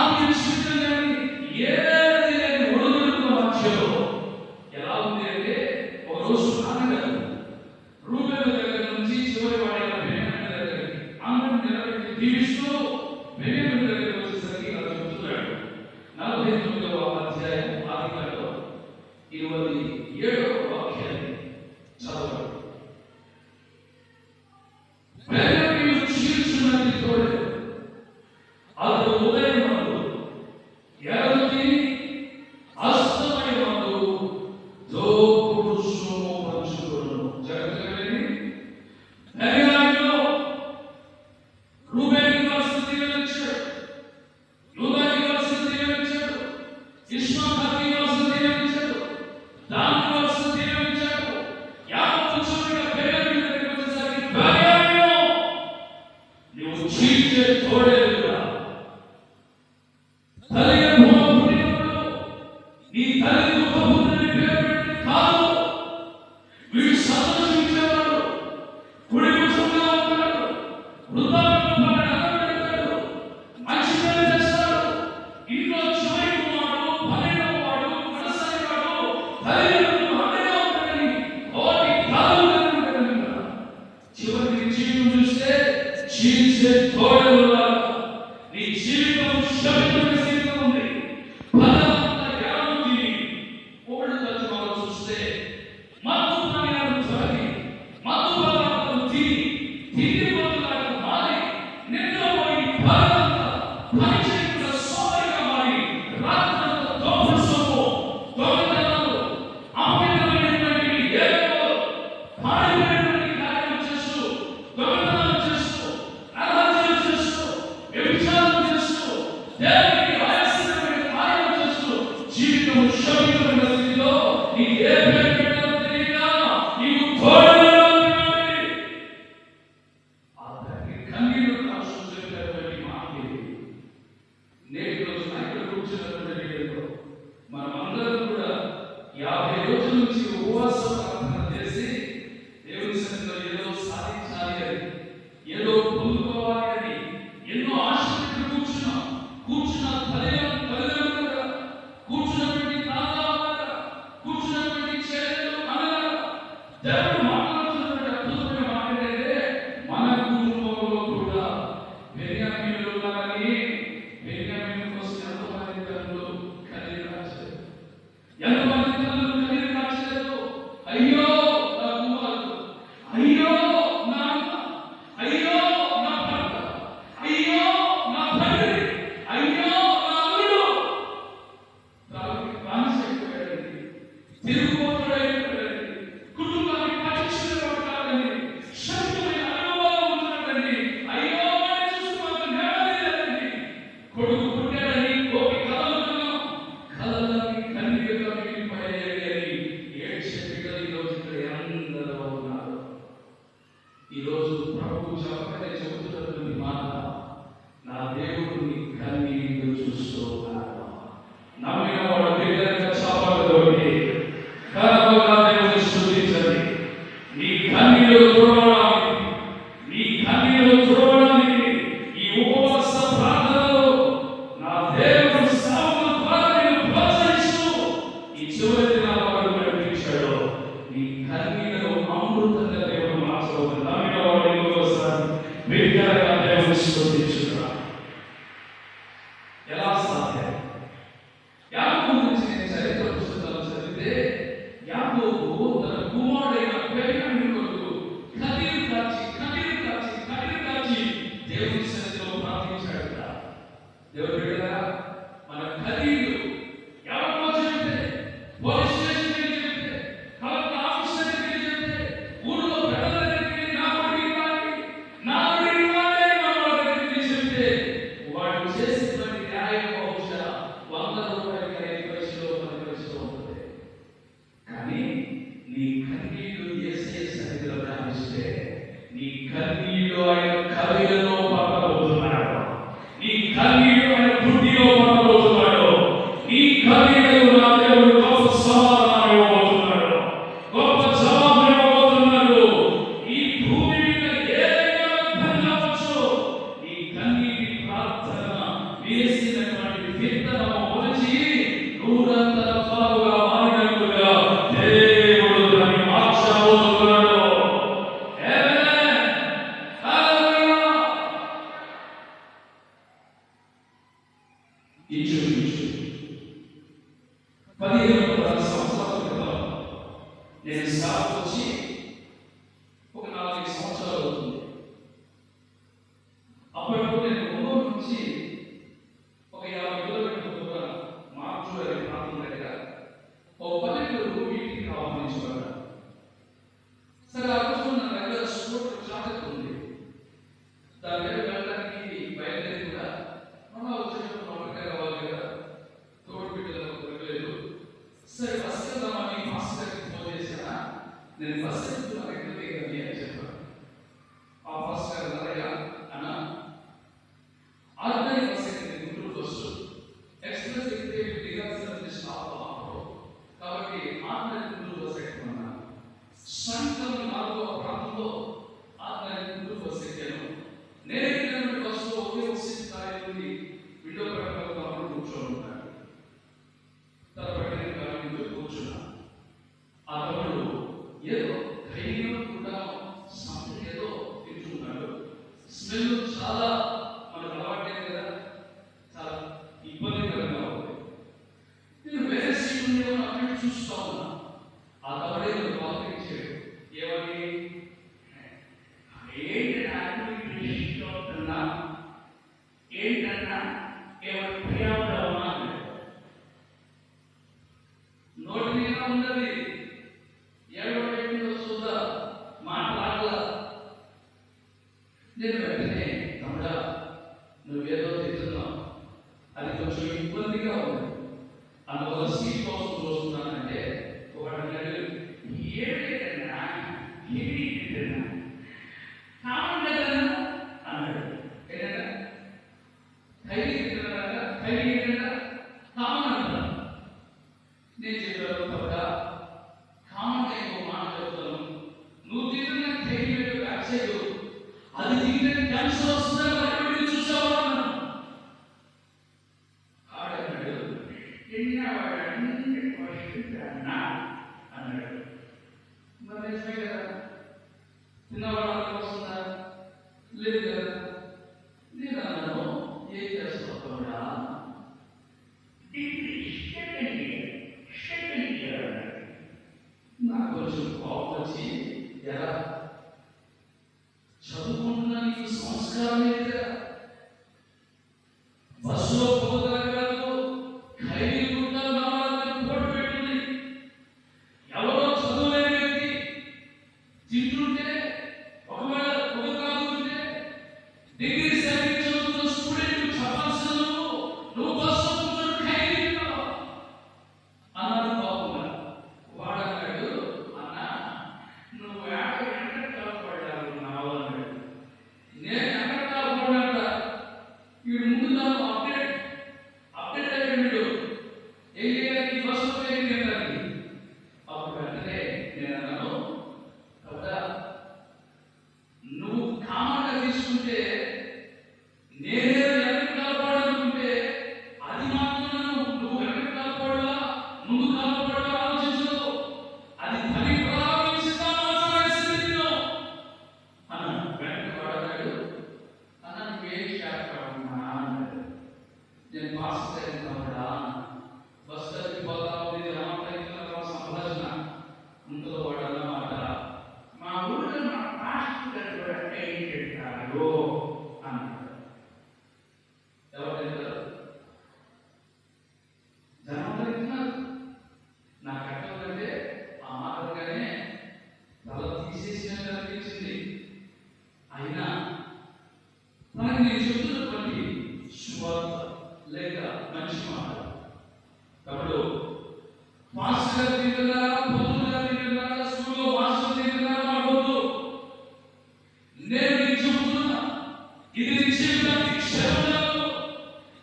49వ అధ్యాయం ఆదికాండం 27వ వాక్యాన్ని చదవండి. బెలయము చీల్చున్నది తోడె అతడు ఉదయమందు ఎరతి అస్తమయమందు దోపుడు సొమ్ము పంచుకొనును. జరుగుతుంది. బెలయములో రూబేను వారసుని దీవెనించాడు, యూదాని వారసుని దీవెనించాడు, ఇశ్మాయేలు వారసుని దీవెనించాడు, దాను వారసుని దీవెనించాడు. యాకోబు చూడగా బెలయము దగ్గరికి వచ్చేసరికి బెలయము నీవు చీల్చే తోడేలుగా తల్లి పుట్టినప్పుడు నీ తల్లి దుఃఖపుత్రుని పేరు పెట్టి కాదు, వీడు సంతోషించేవాడు, కుడి భుజంగా ఉంటాడు, వృద్ధాప్యంలో అన్నం పెడతాడు, మంచి పేరు తెస్తాడు, ఇంట్లో చివరివాడు, పన్నెండవవాడు, కడసారివాడు, తల్లిదండ్రులకు అండగా ఉంటాడని కోటి కాదులు కలిగిన చివరికి జీవితం చూస్తే చీల్చే తోడేలుగా నీ జీవితం శబ్దమైన జీవితం ఉంది. పదవంత యానం తిని ఒకటి తత్వాలు చూస్తే మత్తు పానీయాలు తాగి మత్తు పదార్థాలు తిండి బదులాగా మారి నిద్రపోయి పగలంతా పని చేయకుండా సోమరిగా మారి రాత్రంతా దోపుడు సొమ్ము, దొంగతనాలు, అపవిత్రమైనటువంటి ఏవేవో పాడిపోయినటువంటి కార్యాలు చేస్తూ, దొంగతనాలు చేస్తూ, నరహత్యలు చేస్తూ, వ్యభిచారం చేస్తూ, దేవునికి ఆయాసకరమైన కార్యాలు చేస్తూ జీవితం శోభితమైన స్థితిలో నీకు ఏ పేరు పెట్టాలో తెలియక నీకు తోడేలుగా ఉంటున్నాడు. అతనికి కన్నీరు రాష్ట్రం చెప్పేటువంటి మాట ఇది. నేటి రోజున ఇక్కడ కూర్చున్నటువంటి వీడియోలో మనమందరం కూడా 50 రోజుల నుంచి ఉపవాస ప్రార్థన చేసి దేవుని సన్నిధిలో ఏదో సాధించాలి అని, ఏదో పొందుకోవాలి అని ఎన్నో ఆశలు కూర్చున్నాం. కూర్చున్న తల్లిదండ్రులుగా, కూర్చున్నటువంటి తాతగా, కూర్చున్నటువంటి చెల్లెలు అనగా దేవుడు మాట్లాడుతున్నటువంటి అద్భుతమైన మాట ఏంటంటే మన కుటుంబంలో కూడా బెన్యామీనులు ఉన్నారని. బెన్యామీను కోసం ఎంతమంది తల్లులు కన్నీరు కాచలేదు, ఎంతమంది తల్లులు కన్నీరు కాచలేదు. అయ్యో నా కుమారుడు, అయ్యో నా అన్న, అయ్యో నా భర్త, అయ్యో నా తండ్రి, అయ్యో నా అల్లుడు. దానికి ప్రాణశక్తి తిరుగుబోతుడైపోయాడండి, కుటుంబాన్ని పట్టించుకునేవాడు కాదండి, శక్తులైన అనుభవాలు ఉంటున్నాడండి. అయ్యో అని చూసి మాకు నెమ్మది లేదండి. కొడుకు పుట్టాడని కోటి కలలుకున్నాం, కలలకి కన్నీరుగా మిగిలిపోయాయి అని ఏడ్చే బిడ్డలు ఈరోజు ఇక్కడ అందరూ ఉన్నారు. ఈరోజు ప్రభు చెప్పకనే చెబుతున్నటువంటి మాట, నా దేవుడు నీ కన్నీరు చూస్తూ ఉన్నాడు. నమ్మిన వాడు బిడ్డగా చాపలతోటి కరముగా దేవుని స్తుతించండి. నీ కన్నీరు తుడవడానికి, నీ కన్నీరు తుడవడానికి ఈ ఉపవాస ప్రార్థనలో నా దేవుడు సేవకుల ద్వారా నిన్ను ప్రోత్సహిస్తూ ఈ చివరి దినాల వరకు నడిపించాడు. నీ కన్నీరు అమృతంగా దేవుడు మార్చబోతుంది. నమ్మిన వాడు ఇంకొకసారి బిడ్డగా దేవుని స్తుతించున్నాడు. ఎలా సాధ్యం? యాకోబు గురించి నేను చరిత్ర పుస్తకాలు చదివితే యాకోబు తన కుమారుడైన బెన్యామీను కొరకు కన్నీరు కాచి దేవుని సన్నిధిలో ప్రార్థించాడు కదా. దేవుడు బిడ్డలారా, మన కన్నీరు ఎవరికో చెబితే, పోలీస్ స్టేషన్ చెబితే, కలెక్టర్ ఆఫీస్ దగ్గరికి చెబితే, ఊళ్ళో పెద్దల దగ్గరికి నా కొడుకు ఇవ్వాలి, నా కొడుకు ఇవ్వాలి అని మన వాళ్ళ దగ్గరికి చెబితే వాడు చేసినటువంటి న్యాయం బహుశా 100 రూపాయలకి 5 పైసలు 10 పైసలు ఉంటుంది. కానీ నీ కన్నీరు యేసయ్య సన్నిధిలో కానిస్తే నీ కన్నీరు ఆయన కవిలలో పడబోతున్నాడు, నీ కన్నీరు ఆయన బుద్ధిలో పడబోతున్నాడు, నీ కన్నీరు నా దేవుడు గొప్ప సమాధానం ఇవ్వబోతున్నాడు, గొప్ప జవాబు ఇవ్వబోతున్నాడు. ఈ భూమి మీద ఏదైనా ధన్యవచ్చు, నీ కన్నీటి ప్రార్థన వేసినటువంటి విత్తనము మొలిచి నూరంతల ఫలముగా మారినట్లుగా దేవుడు దాన్ని మార్చబోతున్నాడు. ఆమేన్. హల్లెలూయా. ఇంచుమించు 15 సంవత్సరాల క్రితం నేను స్టాఫ్ వచ్చి ఒక 4 సంవత్సరాలు అవుతుంది. అప్పటిప్పుడు నేను ఒంగోలు నుంచి ఒక 50 కిలోమీటర్ల దూరం మార్చూరు అనే ప్రాంతం దగ్గర ఒక పల్లెటూరు ఇంటికి ఆహ్వానించబడ్డా. సరే, ఆ రోజు నా దగ్గర స్కూటర్ జాగ్రత్త ఉంది. దాని మీద వెళ్ళడానికి బయలుదేరి కూడా మళ్ళా వచ్చేటప్పుడు మామిడికాయ కావాలి కదా, తోడు బిడ్డలకు దొరకలేదు. సరే, బస్ వెళ్దామని మాస్టర్ గారికి ఫోన్ చేశానా, నేను బస్ ఎక్కుతున్నా ఎక్కడ దిగాలి అని చెప్పాను. ఆ మాస్టర్ గారు అన్నారయ్యా అన్న, ఆర్డినరీ బస్ ఎక్కింది, గుంటూరు బస్సు, ఎక్స్ప్రెస్ ఎక్కితే దిగాల్సిన స్టాప్ కాబట్టి ఆర్డినరీ గుంటూరు బస్ ఎక్కుతున్నా. సాయంత్రం 4వ ప్రాంతంలో ఆర్డినరీ గుంటూరు బస్ ఎక్కాను. నేను ఎక్కినటువంటి బస్సులో ఒకే ఒక సీట్ ఖాళీ ఉంది. విండో పక్కన తమ్ముడు కూర్చొని ఉన్నాడు. తన పట్టిన ఖాళీ ముందు కూర్చున్నా. ఆ తమ్ముడు ఏదో ధైర్యం కూడా సంథింగ్ ఏదో తింటున్నాడు. స్మెల్ చాలా మనకు అలవాటే కదా, చాలా ఇబ్బందికరంగా ఉంది. నేను వేరే సీట్ ఉందేమో అక్కడ చూస్తా ఉన్నా. ఆ తమ్ముడే కాల్ ఇచ్చాడు. ఏమని, ఏంటన్నా ఏమైనా ప్రియావడమా నోటి మీద ఉన్నది, ఏడవ పెట్టిందో చూద్దా మాట్లాడలా. నేను వెంటనే, తమ్ముడా నువ్వేదో తింటున్నావు, అది కొంచెం ఇబ్బందిగా ఉంది, అందువల్ల సీట్ కోసం చూస్తున్నానంటే ఒకటి ఏడేదన్నా ఏడేదన్నా కావాలన్నా అన్నాడు. ఏదన్నా ఖైదీ తిన్నారా, ఖైదీ ఏంటంటే కామన్ అంటారు. నేను చెప్పాను, తప్పదా కామన్ ఇంకో మాట చెప్తాను, నువ్వు తిన్న ఖైదీ బ్యాక్ సైడ్ అది తింటే క్యాన్సర్ వస్తుందని చూసావా అన్నాను. ఆడన్నాడు, తిన్నవాడన్నీ అన్నా అన్నాడు. మరి నిజమే కదా, తిన్నవాడు అర్థం వస్తుందా, లేదు కదా. నేను అన్నాను, ఏం చేస్తావు తమ్ముడా, నాకు కొంచెం కోపం వచ్చి, ఎలా చదువుకుంటున్నా నీకు సంస్కారం లేదా, బస్సులో పోతారు ఖైదీ గుంటాలు నాలుగు పోటు పెట్టింది, ఎవరో చదువులేని వ్యక్తి తింటుంటే ఒకవేళ పొగ కాకుంటే డిగ్రీ సర్టిఫికేట్ చదువుతున్న స్టూడెంట్ చెప్పాల్సిన నువ్వు బస్సులో కూర్చొని ఖైదీ తిన్నావు అన్నాడు. బాగున్నా వాడన్నాడు, అన్న నువ్వు ఎక్కడ కలపడ్డావు అన్నాడు. నేను ఎక్కడ కలపడ్డాట, వీడు ముందు దాన్ని అప్డేట్ అయ్యాడు, ఏం చేయాలి బస్సులో ఏం చేయాలి. అప్పుడు వెంటనే నేను అన్నాను, కదా నువ్వు కామన్గా తీసుకుంటే నేనే వెనక్కి కలపడాలనుకుంటే అది మాత్రం నువ్వు వెనక్కి కలపడా ముందు కలపడా ఆలోచించు, అది పని ప్రారంభించిందా అన్నాడు. వెనక్కి వాడన్నాడు, అన్న నువ్వేం చేస్తావన్నా అన్నాడు. నేను పాస్ అయినా బస్ స్టాండ్కి పోతా ఉంది, సంభాషణ ముందులో వాడు అన్నమాట, మా ఊళ్ళో మా పాస్టర్ కూడా ఏం చెప్తారు అన్నాడు. ఎవరు తింటారు, జనం తింటున్నారు. నాకు అర్థమంటే ఆ మాటలుగానే తల తీసేసినట్టు అనిపించింది. అయినా మనకి నేను చెప్తున్నటువంటి సువార్త లేక మంచి మాట, అప్పుడు మాస్టర్ గారు తింటున్నారా, పొద్దులు గారు తింటున్నారా, స్కూల్లో మాస్టర్ తింటున్నారా అవ్వద్దు. నేను నీకు చెబుతున్నా, ఇది నీ జీవితానికి క్షేమం కాదు,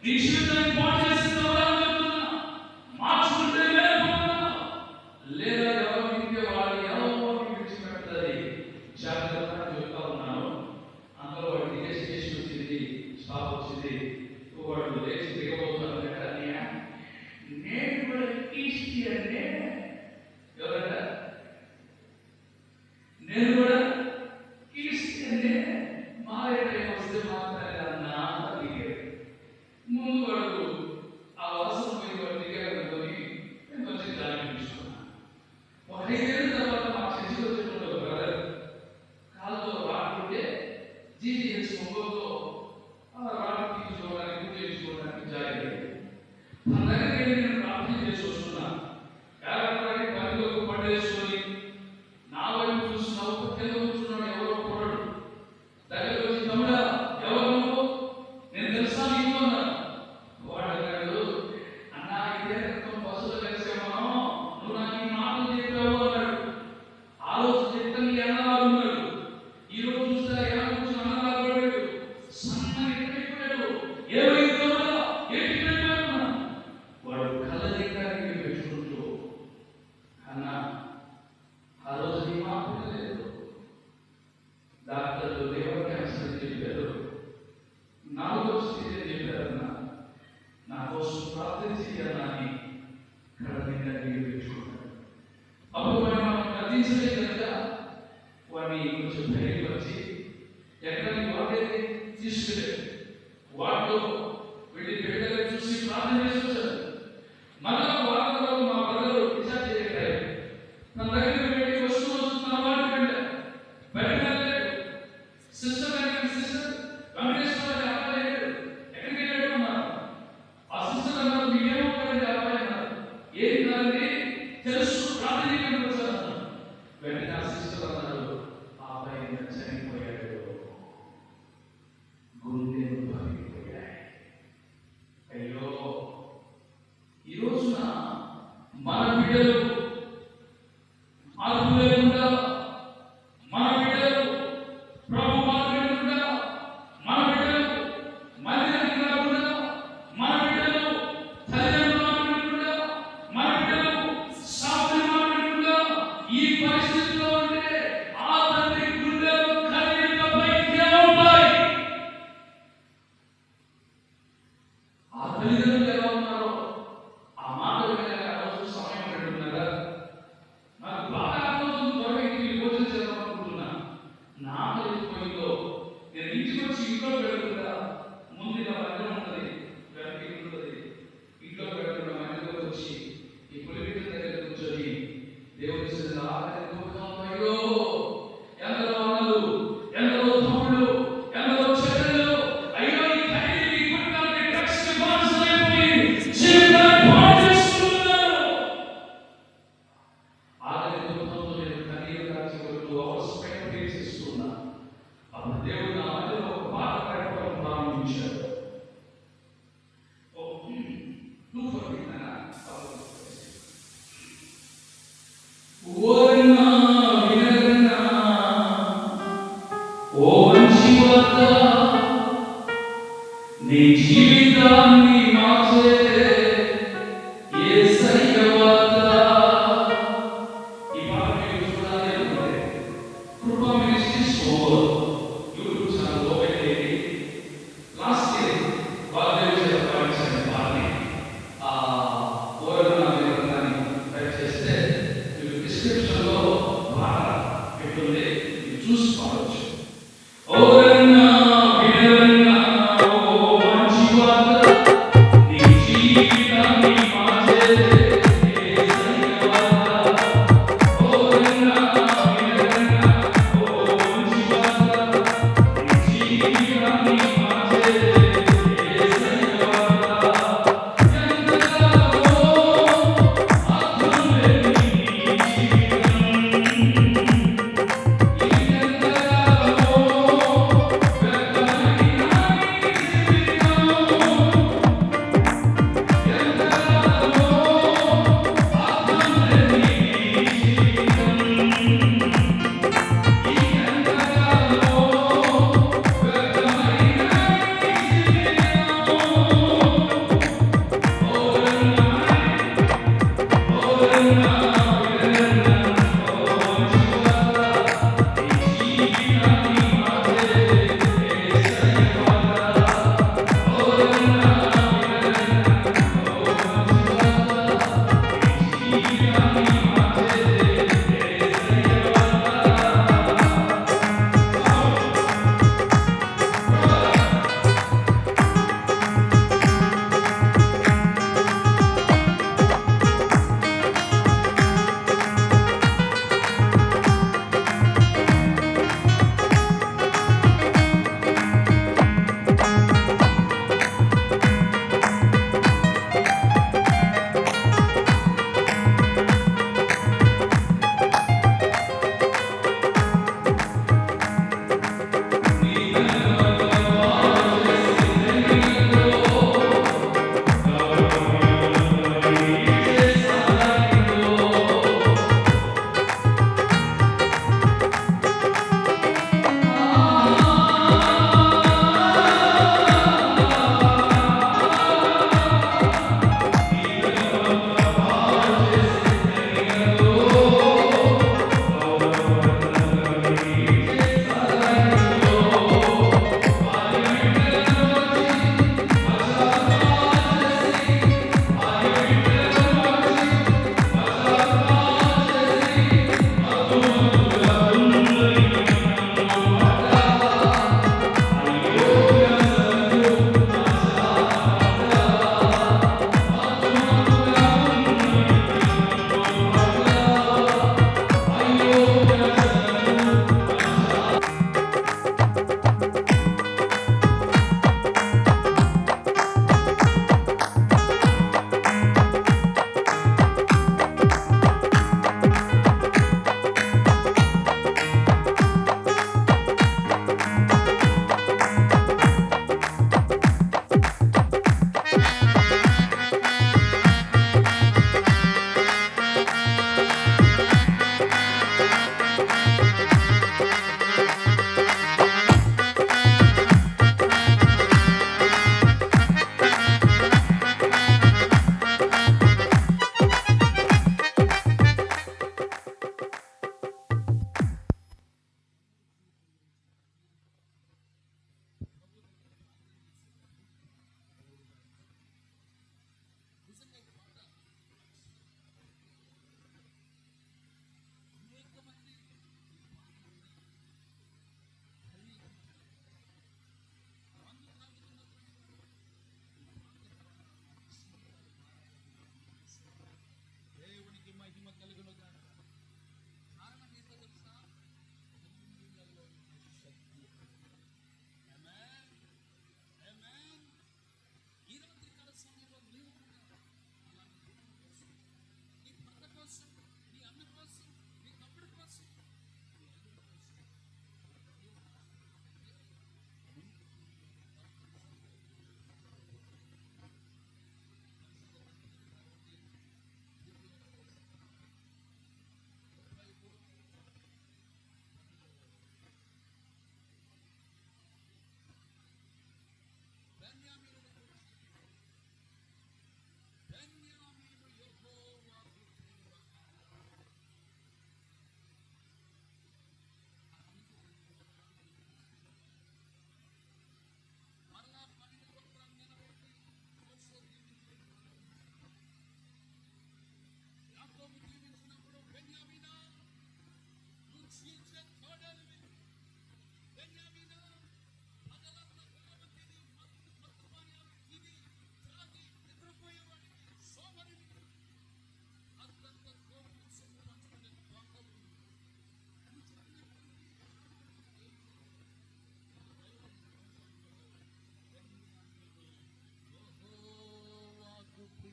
నీ జీవితానికి పాటు చేసిన మార్చుకుంటే లేదా ఎవరో తింటే వాళ్ళు ఎవరో విడిచిపెడుతుంది. జాగ్రత్తగా చెప్తా ఉన్నాను. అందులో వాడు దిగే స్టేషన్ వచ్చింది, స్టాప్ వచ్చింది, వాడు లేచి దిగబోతున్నారు. నేను కూడా క్రిస్టియన్నే, ఎవరంట, నేను కూడా క్రిస్టియన్నే, మారే టైం వస్తే మాట్లాడే అన్నా దిగాడు. ముందు వాడు ఆ అవసరం పోయి వాడు దిగాడు అనుకొని కొంచెం చేసి వస్తున్నా. ఎలాగంటే పనిలోకి పడేసుకొని నా వైపు చూసి నవ్వు కింద కూర్చున్నాడు ఎవరో కూడడు. దగ్గరకు వచ్చి తమ్ముడా ఎవరు నువ్వు, నేను తెలుసా నీకు అన్నాడు. వాడు అన్నాడు, అన్నా ఇదే రకం బస్సులో కలిసామా, నువ్వు నాకు ఈ మాటలు చెప్పావు అన్నాడు. ఆ రోజు చెప్తే నీ అన్నలాగా ఉన్నాడు, ఈ రోజు చూస్తే ఎలా కూర్చుని అన్నలాగా పడాడు, సన్నగా ఎక్కడిపోయాడు. ఏమైంది తమ్ముడా, ఏంటి పెట్టాడు. వాడు కళ్ళ పెట్టుకుంటూ అన్నా ఆ రోజు నీ మాట లేదు, డాక్టర్లు లివర్ క్యాన్సర్ అని చెప్పారు, 4వ స్టేజ్ అని చెప్పారన్నా, నా కోసం ప్రార్థన చేయాలని కళ్ళ పెట్టుకుంటాడు. అప్పుడు మనం గతించలేదు కనుక వాడిని కొంచెం ధైర్యం వచ్చి ఎక్కడికి వాడేది తీసుకెళ్ళాడు. వాటిలో వీడి బిడ్డలు చూసి ప్రార్థన చేసుకొచ్చారు. మళ్ళా వారం తర్వాత మా బ్రదరు డిశ్చార్జ్ చేయగలిగారు. తన దగ్గర పెట్టి వస్తూ తన వాడు బయట సిస్టర్ వెంకటేశ్వర అబ్బాయి ఎక్కడికి వెళ్ళాడు అన్నారు. ఆ సిస్టర్ అన్నారు, మీకేమవుతారండి అబ్బాయి అన్నారు. ఏం కాదండి తెలుసు, ప్రార్థన చేయడానికి వచ్చారు. వెంటనే ఆ సిస్టర్ అన్నారు, ఆ అబ్బాయి చనిపోయాడు, గుండెలు పగిలిపోయాయి. అయ్యో, ఈ రోజున మన బిడ్డలు మార్పు లేకుండా, మన బిడ్డలు ప్రభు మాట లేకుండా, మన బిడ్డలు మందిరానికి రాకుండా, మన బిడ్డలు తల్లిదండ్రుల మాట లేకుండా, మన బిడ్డలు సావుని మాట లేకుండా ఈ పరిస్థితిలో ఉంటే ఆ తండ్రి గుండెలు కన్నీళ్లపై ఉంటాయి. ఆ తల్లిదండ్రులు ఎలా ఉన్నారో ఆ మాట వినగా ఆ రోజు సమయం పెట్టుకున్నారా. నాకు బాగా ఆ రోజు త్వరగా ఇంటికి భోజనం చేద్దాం అనుకుంటున్నా. నా పోయిందో నేను ఇంటికి వచ్చి ఇంట్లో పెడుతుందా, ముందు ఇలా మందిరం ఉంటుంది, వెనక ఇల్లు ఉంటుంది, ఇంట్లో పెడుతున్నా. మా ఇంటికి వచ్చి ఈ పులిపీఠ దగ్గర కూర్చొని దేవుని అయ్యో ఎందరో అన్నలు, ఎందరో తమ్ముళ్ళు, ఎందరో చెల్లెళ్ళు, అయ్యో ఈ తల్లి ఈ కుటుంబానికి రక్షణ బానిసలైపోయింది.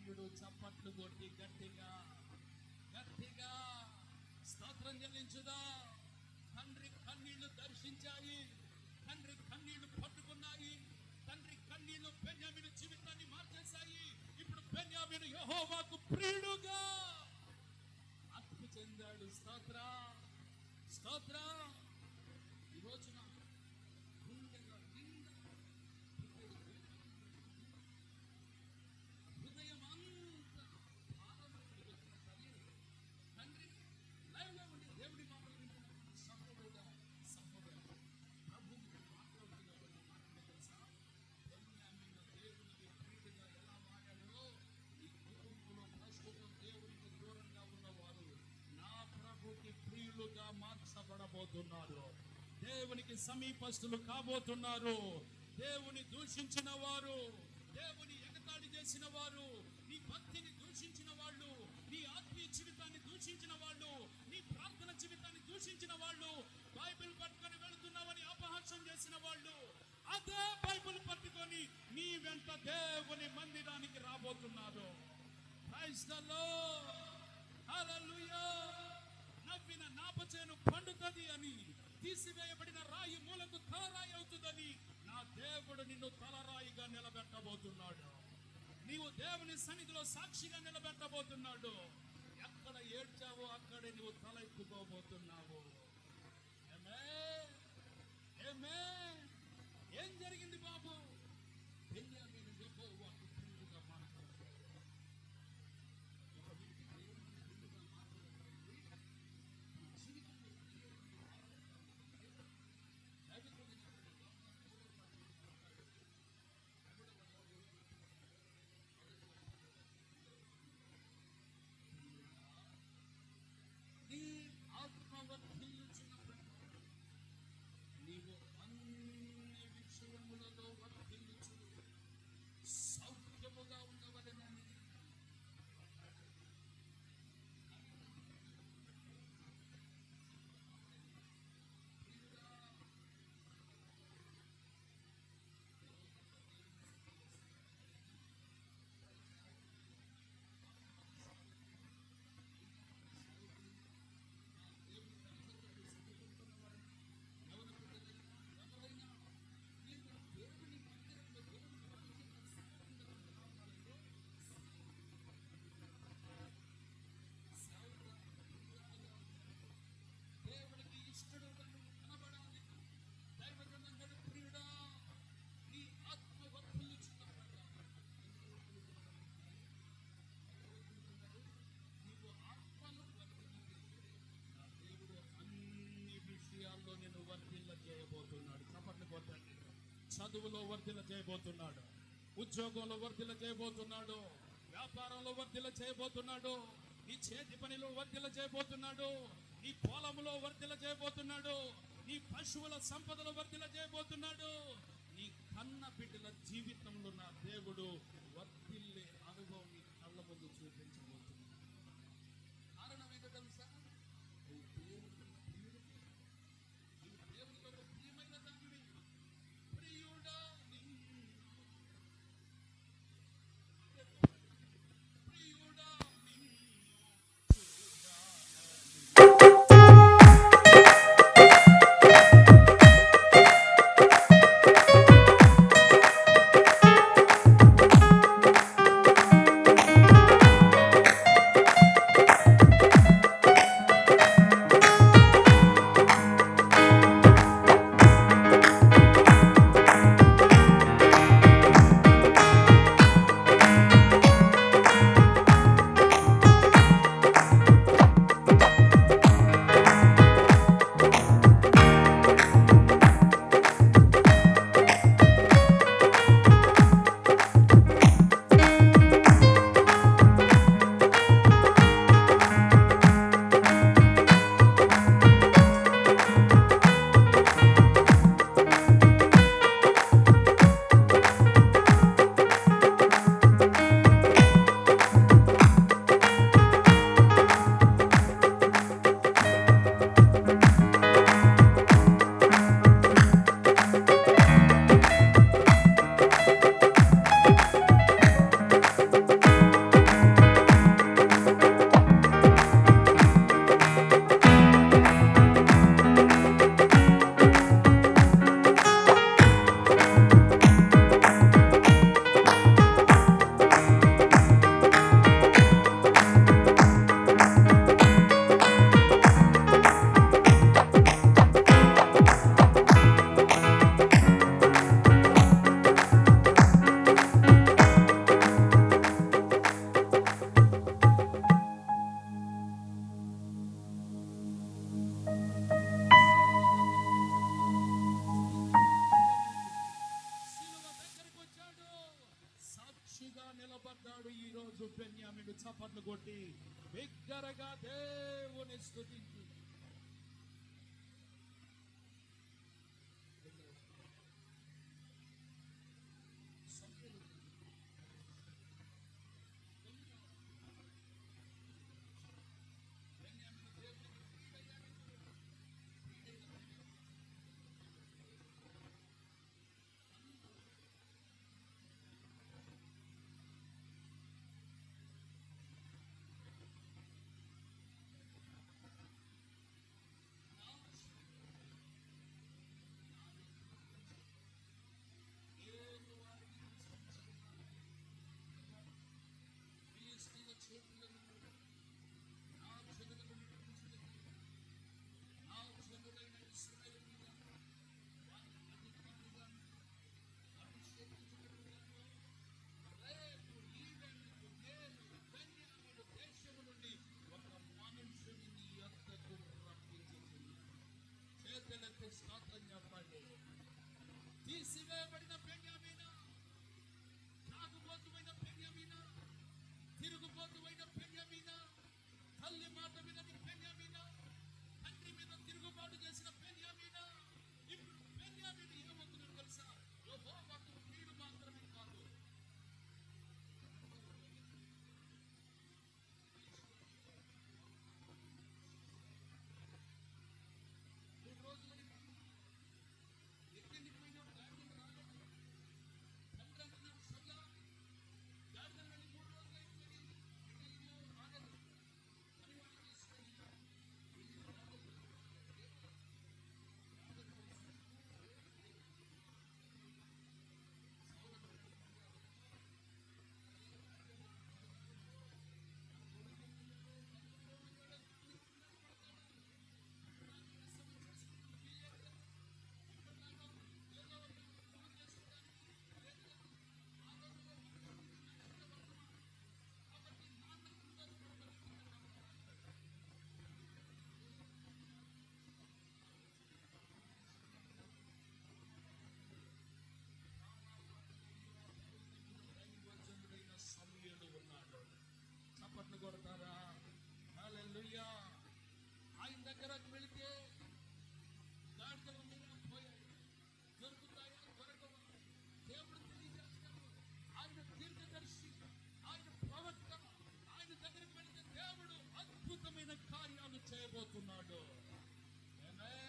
ప్రియుడు. చప్పట్లు కొట్టి గట్టిగా గట్టిగా స్తోత్రం చెల్లించుదా. తండ్రి కన్నీళ్లు దర్శించాయి, తండ్రి కన్నీళ్లు పట్టుకున్నాయి, తండ్రి కన్నీళ్లు బెన్యామీను జీవితాన్ని మార్చేశాయి. ఇప్పుడు బెన్యామీను యెహోవాకు ప్రియుడుగా అర్పణ చెందాడు. స్తోత్ర స్తోత్ర. ఈ రోజున గుండెలో నిండా హృదయం అంతా తండ్రి లైవ్లో ఉండి దేవుడి మాటలు వింటున్నటువంటి సహోదరుడా సహోదరు, ప్రభువుకి మాట్లాడుతున్నటువంటి మాటలు తెలుసా? బెన్యామీను దేవునికి ప్రియుడిగా ఎలా మారాడో ఈ కుటుంబంలో ప్రస్తుతం దేవునికి దూరంగా ఉన్నవారు నా ప్రభుకి ప్రియులుగా మార్చబడబోతున్నారు. దేవునికి సమీపస్తులు కాబోతున్నారు. దేవుని దూషించిన వారు, దేవుని ఎగతాళి చేసిన వారు, నీ భక్తిని దూషించిన వాళ్ళు, నీ ఆత్మీయ జీవితాన్ని దూషించిన వాళ్ళు, నీ ప్రార్థన జీవితాన్ని దూషించిన వాళ్ళు, బైబిల్ పట్టుకొని వెళుతున్నావని అపహాస్యం చేసిన వాళ్ళు అదే బైబిల్ పట్టుకొని నీ వెంట దేవుని మందిరానికి రాబోతున్నారు. ప్రైజ్ ద లార్డ్, హల్లెలూయా. నవ్విన నాపచేను పండుతుంది అని, తీసివేయబడిన రాయి మూలకు తలరాయి అవుతుందని నా దేవుడు నిన్ను తలరాయిగా నిలబెట్టబోతున్నాడు. నీవు దేవుని సన్నిధిలో సాక్షిగా నిలబెట్టబోతున్నాడు. ఎక్కడ ఏడ్చావో అక్కడే నువ్వు తల ఎత్తుకోబోతున్నావు. ఆమేన్. ఏం జరిగింది బాబు? బెన్యామీను యెహోవాకు ప్రియుడుగా మాట్లాడు. నీ ఆత్మ వర్ధిల్లుచున్నప్పుడు నీవు అన్ని విషయములలో వర్ధిల్లుచు సౌఖ్యముగా ఉండవలెనని దేవునికి ఇష్టడు కనబడాలి. దైవజనుడు ప్రియుడా, నీ ఆత్మ వర్ధిల్లుచున్నప్పుడు నీవు ఆత్మలో వర్ధిల్లితే నా దేవుడు అన్ని విషయాల్లో నేను వర్ధిల్ల చేయబోతున్నాడు. చప్పట్లు కొట్టండి. చదువులో వర్ధిల్ల చేయబోతున్నాడు, ఉద్యోగంలో వర్ధిల్ల చేయబోతున్నాడు, వ్యాపారంలో వర్ధిల్ల చేయబోతున్నాడు, నీ చేతి పనిలో వర్ధిల్ల చేయబోతున్నాడు, నీ పొలంలో వర్ధిల్ల చేయబోతున్నాడు, నీ పశువుల సంపదలో వర్ధిల్ల చేయబోతున్నాడు. నీ కన్న బిడ్డల జీవితంలో నా దేవుడు వర్ధిల్లే అనుభవం నీ కళ్ళ ముందు చూపించబోతున్నాడు. కారణం ఏంటో తెలుసా? నువ్వు దేవునికి ప్రియుడు. నువ్వు దేవునికి ఒక ప్రియమైన దానివి. ప్రియుడా నిన్ను, ప్రియుడా నిన్ను చూడాలని రాజుగా నిలబడ్డాడు. ఈ రోజు బెన్యామీను చప్పట్లు కొట్టి బిగ్గరగా దేవుని స్తుతించు. బెన్యామీను దేవునికి ప్రియుడయ్యాడు. ఫిలిష్తీయుల చేతుల నుండి నా జనులను విడిపించుటకు, నా జనులైన ఇశ్రాయేలు మీద వారిని అధికారులుగా అభిషేకించుటకు రేపు ఈవెంట్కు నేను బెన్యామీను దేశము నుండి ఒక మనుషుని నీ యొద్దకు రప్పించుచున్నాను. చేతులెత్తి స్తోత్రం చెప్పండి. తీసివేయబడిన బెన్యామీనా, తాగుబోతువైన బెన్యామీనా, తిరుగుబోతువైన బెన్యామీనా, తల్లి మాట వినని బెన్యామీనా, తండ్రి మీద తిరుగుబాటు చేసిన బెన్యామీనా, ఇప్పుడు బెన్యామీను ఏమవుతున్నాడు తెలుసా? యెహోవాకు ప్రియుడు మాత్రమే కాదు, మూడు రోజులు ఎక్కడికి పోయినా గాడిదలు రాలేదు. తండ్రి అంటున్నాడు సల్లా, గాడిదలని 3 రోజులు అయిపోయి ఎక్కడికి రాలేదు అని వాడిని తీసుకొని సమూయేలు ఉన్నాడు. చప్పట్లు కొడతారా? హల్లెలూయా. ఆయన దగ్గరకు వెళితే గాడిదలు ఉన్నాయా పోయాయి, దొరుకుతాయా దొరకవా దేవుడు తెలియజేస్తాడు. ఆయన దీర్ఘదర్శి, ఆయన ప్రవక్త. ఆయన దగ్గరకు వెళితే దేవుడు అద్భుతమైన కార్యాలు చేయబోతున్నాడు. ఆమేన్.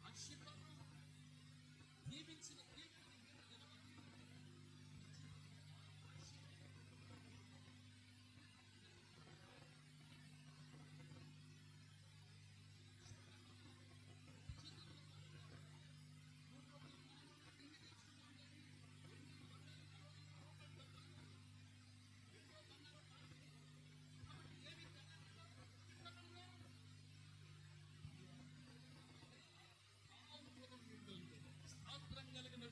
ఆశీర్వాదం దీవించిన స్తోత్రం కలిగిన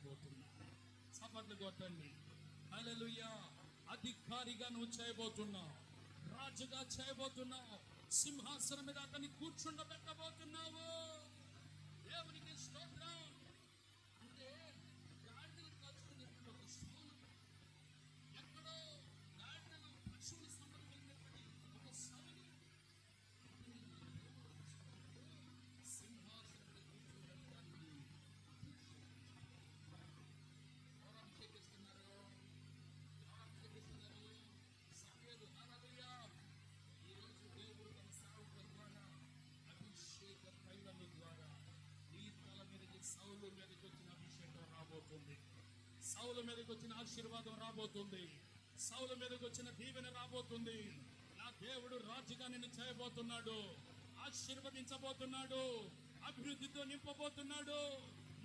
చేయబోతున్నావు. చప్పట్లు కొట్టండి. హల్లెలూయా. అధికారిగా నువ్వు చేయబోతున్నావు, రాజుగా చేయబోతున్నావు, సింహాసనం మీద అతన్ని కూర్చుండబెట్టబోతున్నావు. దేవునికి స్తోత్రం. అంటే గాడిదలు కాచుకునేటువంటి ఒక సౌలు, ఎక్కడో గాడిదలు పశువులు సంబంధించినటువంటి ఒక సౌలు సింహాసనం మీద కూర్చోబెట్టడానికి ఎవరు అభిషేకిస్తున్నారు? సమయలు. హల్లెలూయా. ఈరోజు దేవుడు తన సేవకుల ద్వారా అభిషేక తైలము ద్వారా నీ తల మీదకి సౌలు మీదకి వచ్చిన అభిషేకం రాబోతుంది. సౌలు మీదకి వచ్చిన ఆశీర్వాదం రాబోతుంది. సౌలు మీదకి వచ్చిన దీవెన రాబోతుంది. నా దేవుడు రాజుగా నిన్ను చేయబోతున్నాడు, ఆశీర్వదించబోతున్నాడు, అభివృద్ధితో నింపబోతున్నాడు,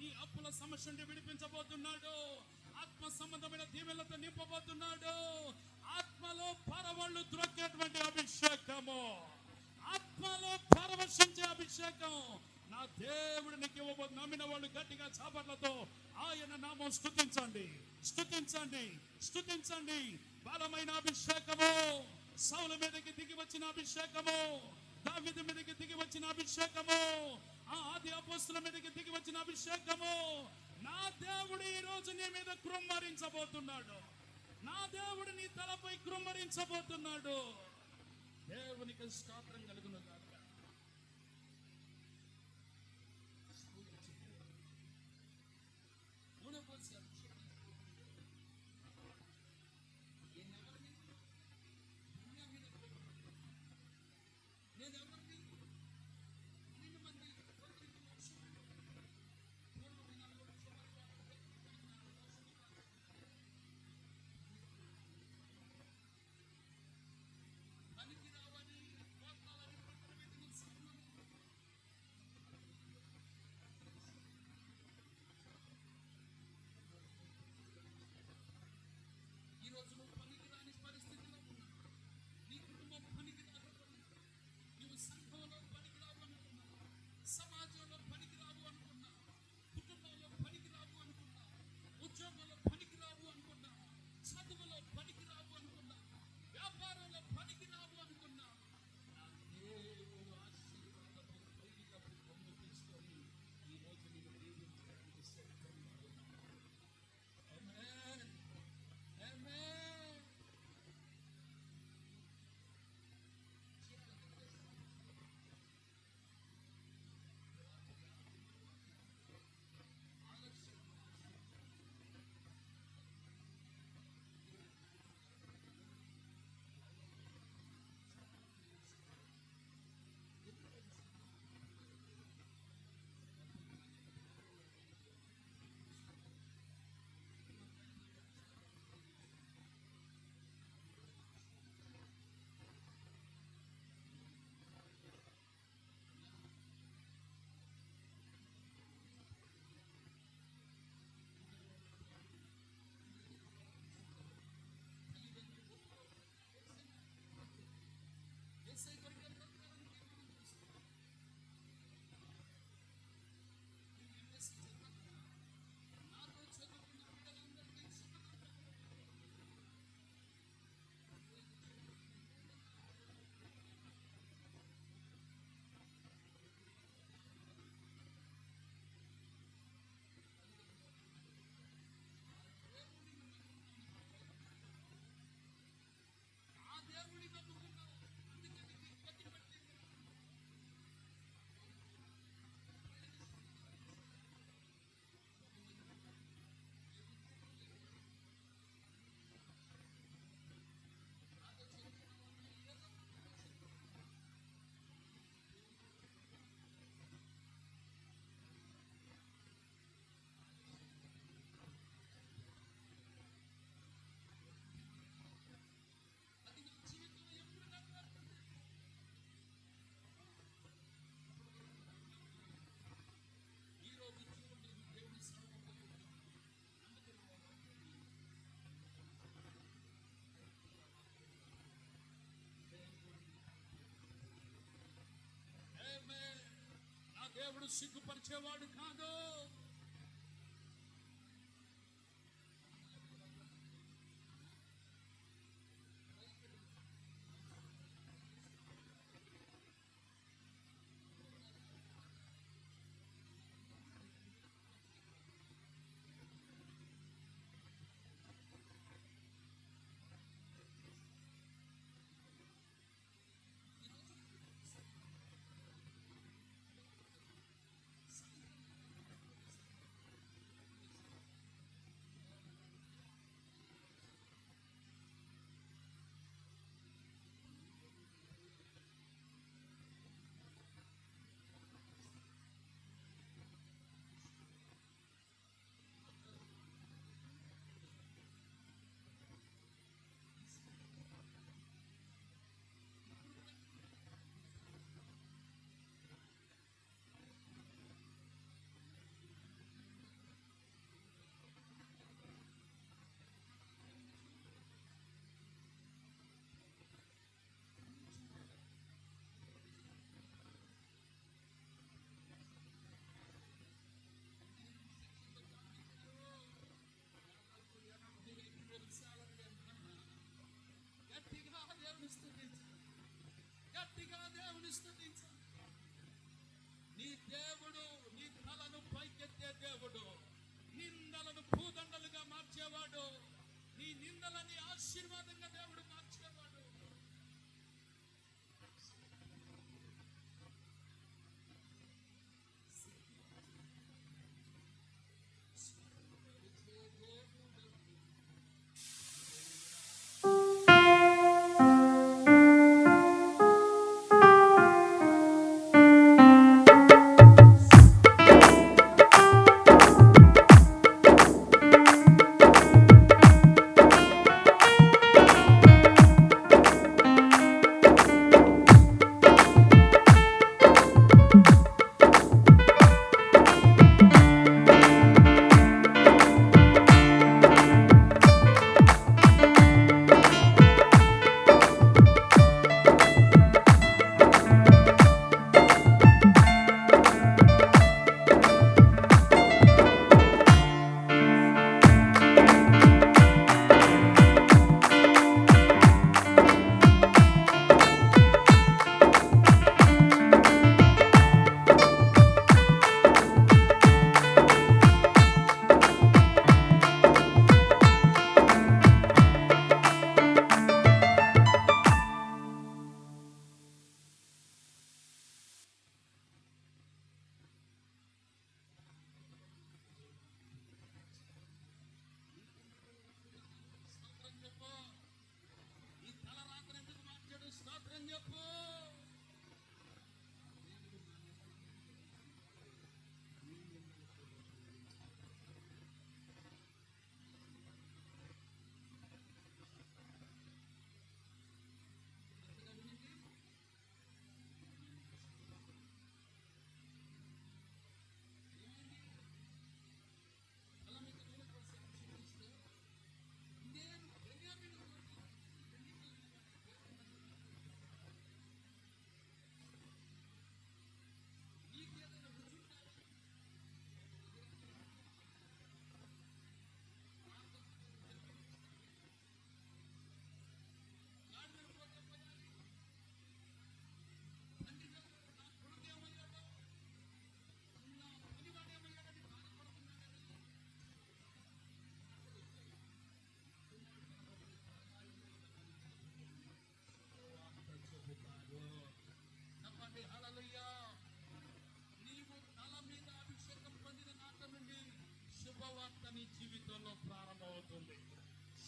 నీ అప్పుల సమస్య నుండి విడిపించబోతున్నాడు, ఆత్మ సంబంధమైన దీవెనలతో నింపబోతున్నాడు. ఆత్మలో పరవళ్ళు త్రొక్కేటువంటి అభిషేకము, ఆత్మలో పరవశించే అభిషేకం నా దేవుడు నీకు ఇవ్వబోతు. నమ్మిన వాళ్ళు గట్టిగా చాపట్లతో ఆయన నామం స్తుతించండి, స్తుతించండి, స్తుతించండి. బలమైన అభిషేకము, సౌలు మీదకి దిగి వచ్చిన అభిషేకము, దావీదు మీదకి దిగి వచ్చిన అభిషేకము, ఆ ఆది అపోస్తుల మీదకి దిగి వచ్చిన అభిషేకము నా దేవుడు ఈ రోజు నీ మీద కృమ్మరించబోతున్నాడు. నా దేవుడు నీ తలపై కృమ్మరించబోతున్నాడు. దేవునికి స్తోత్రం కలుగును గాక. దేవుడు సిగ్గుపరిచేవాడు కాదు.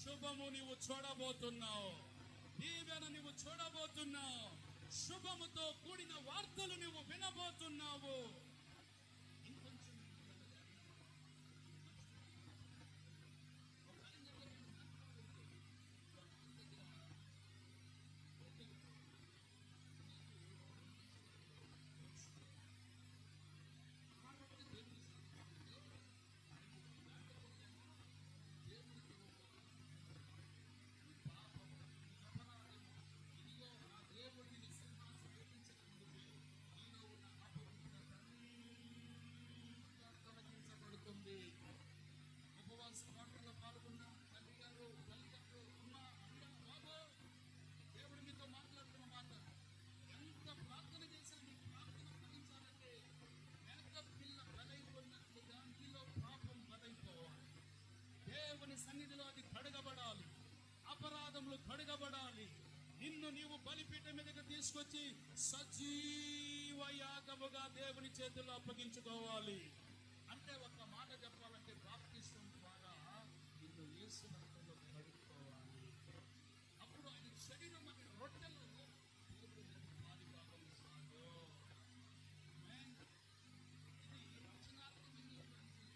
శుభము నీవు చూడబోతున్నావు, దీవెన నీవు చూడబోతున్నావు, శుభముతో కూడిన వార్తలు నువ్వు వినబోతున్నావు. ఉపవాస ప్రార్థనలో పాల్గొన్న తల్లి గారు, తల్లిదండ్రులు, అమ్మ, అందరూ, బాబు, దేవుడు మీతో మాట్లాడుతున్న మాట, ఎంత ప్రార్థన చేసినా మీ ప్రార్థన ఫలించాలంటే మేక పిల్ల బలైపోయినట్లుగా నీలో పాపం బలైపోవాలి. దేవుని సన్నిధిలో అది కడగబడాలి, అపరాధములు కడగబడాలి. నిన్ను నీవు బలిపీఠం మీదకి తీసుకొచ్చి సజీవ యాగముగా దేవుని చేతుల్లో అప్పగించుకోవాలి. అంటే ఒక మాట చెప్పాలంటే బాప్తిస్మం ద్వారా నిన్ను యేసు రక్తంలో కడుక్కోవాలి. అప్పుడు ఆయన శరీరం అనే రొట్టెలో దేవుడు పాలి భాగం ఇస్తాడు. ఇది రక్షణార్థమైనటువంటి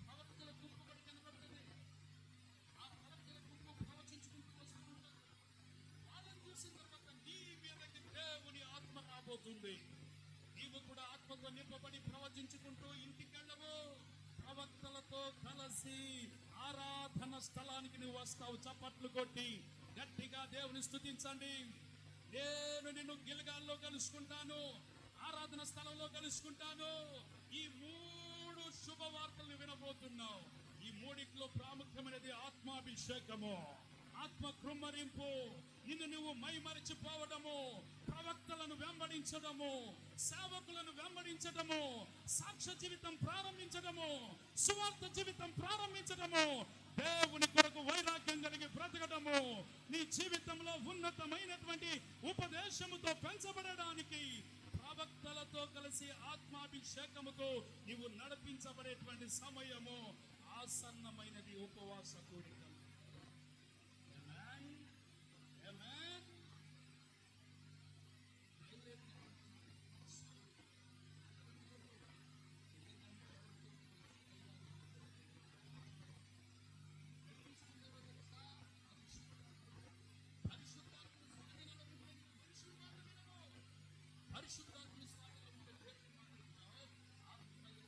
ప్రవక్తల గుంపు కూడా కనబడుతుంది. ఆ ప్రవక్తల గుంపు ప్రవచించుకుంటూ వస్తూ ఉంటారు. వాళ్ళని చూసిన తర్వాత నీ మీదకి దేవుని ఆత్మ రాబోతుంది. నీవు కూడా ఆత్మతో నింపబడి ప్రవచించుకుంటూ ఇంటికెళ్ళవు. ప్రవక్తలతో కలిసి ఆరాధన స్థలానికి నువ్వు వస్తావు. చప్పట్లు కొట్టి గట్టిగా దేవుని స్తుతించండి. నేను నిన్ను గిల్గాల్లో కలుసుకుంటాను, ఆరాధన స్థలంలో కలుసుకుంటాను. ఈ 3 శుభవార్తలు వినబోతున్నావు. ఈ మూడిట్లో ప్రాముఖ్యమైనది ఆత్మాభిషేకము, ఆత్మ కృమ్మరింపు, నిన్ను నువ్వు మైమరిచిపోవడము, ప్రవక్తలను వెంబడించడము, సేవకులను వెంబడించడము, సాక్ష్య జీవితం ప్రారంభించడము, సువార్త జీవితం ప్రారంభించడము, దేవుని కొరకు వైరాగ్యం కలిగి బ్రతకడము, నీ జీవితంలో ఉన్నతమైనటువంటి ఉపదేశముతో పెంచబడడానికి ప్రవక్తలతో కలిసి ఆత్మాభిషేకముతో నీవు నడిపించబడేటువంటి సమయము ఆసన్నమైనది. ఉపవాస కూడిక. పరిశుద్ధాత్మ స్వామిలో ఉండే వ్యక్తి మాత్రమే ఆత్మీయ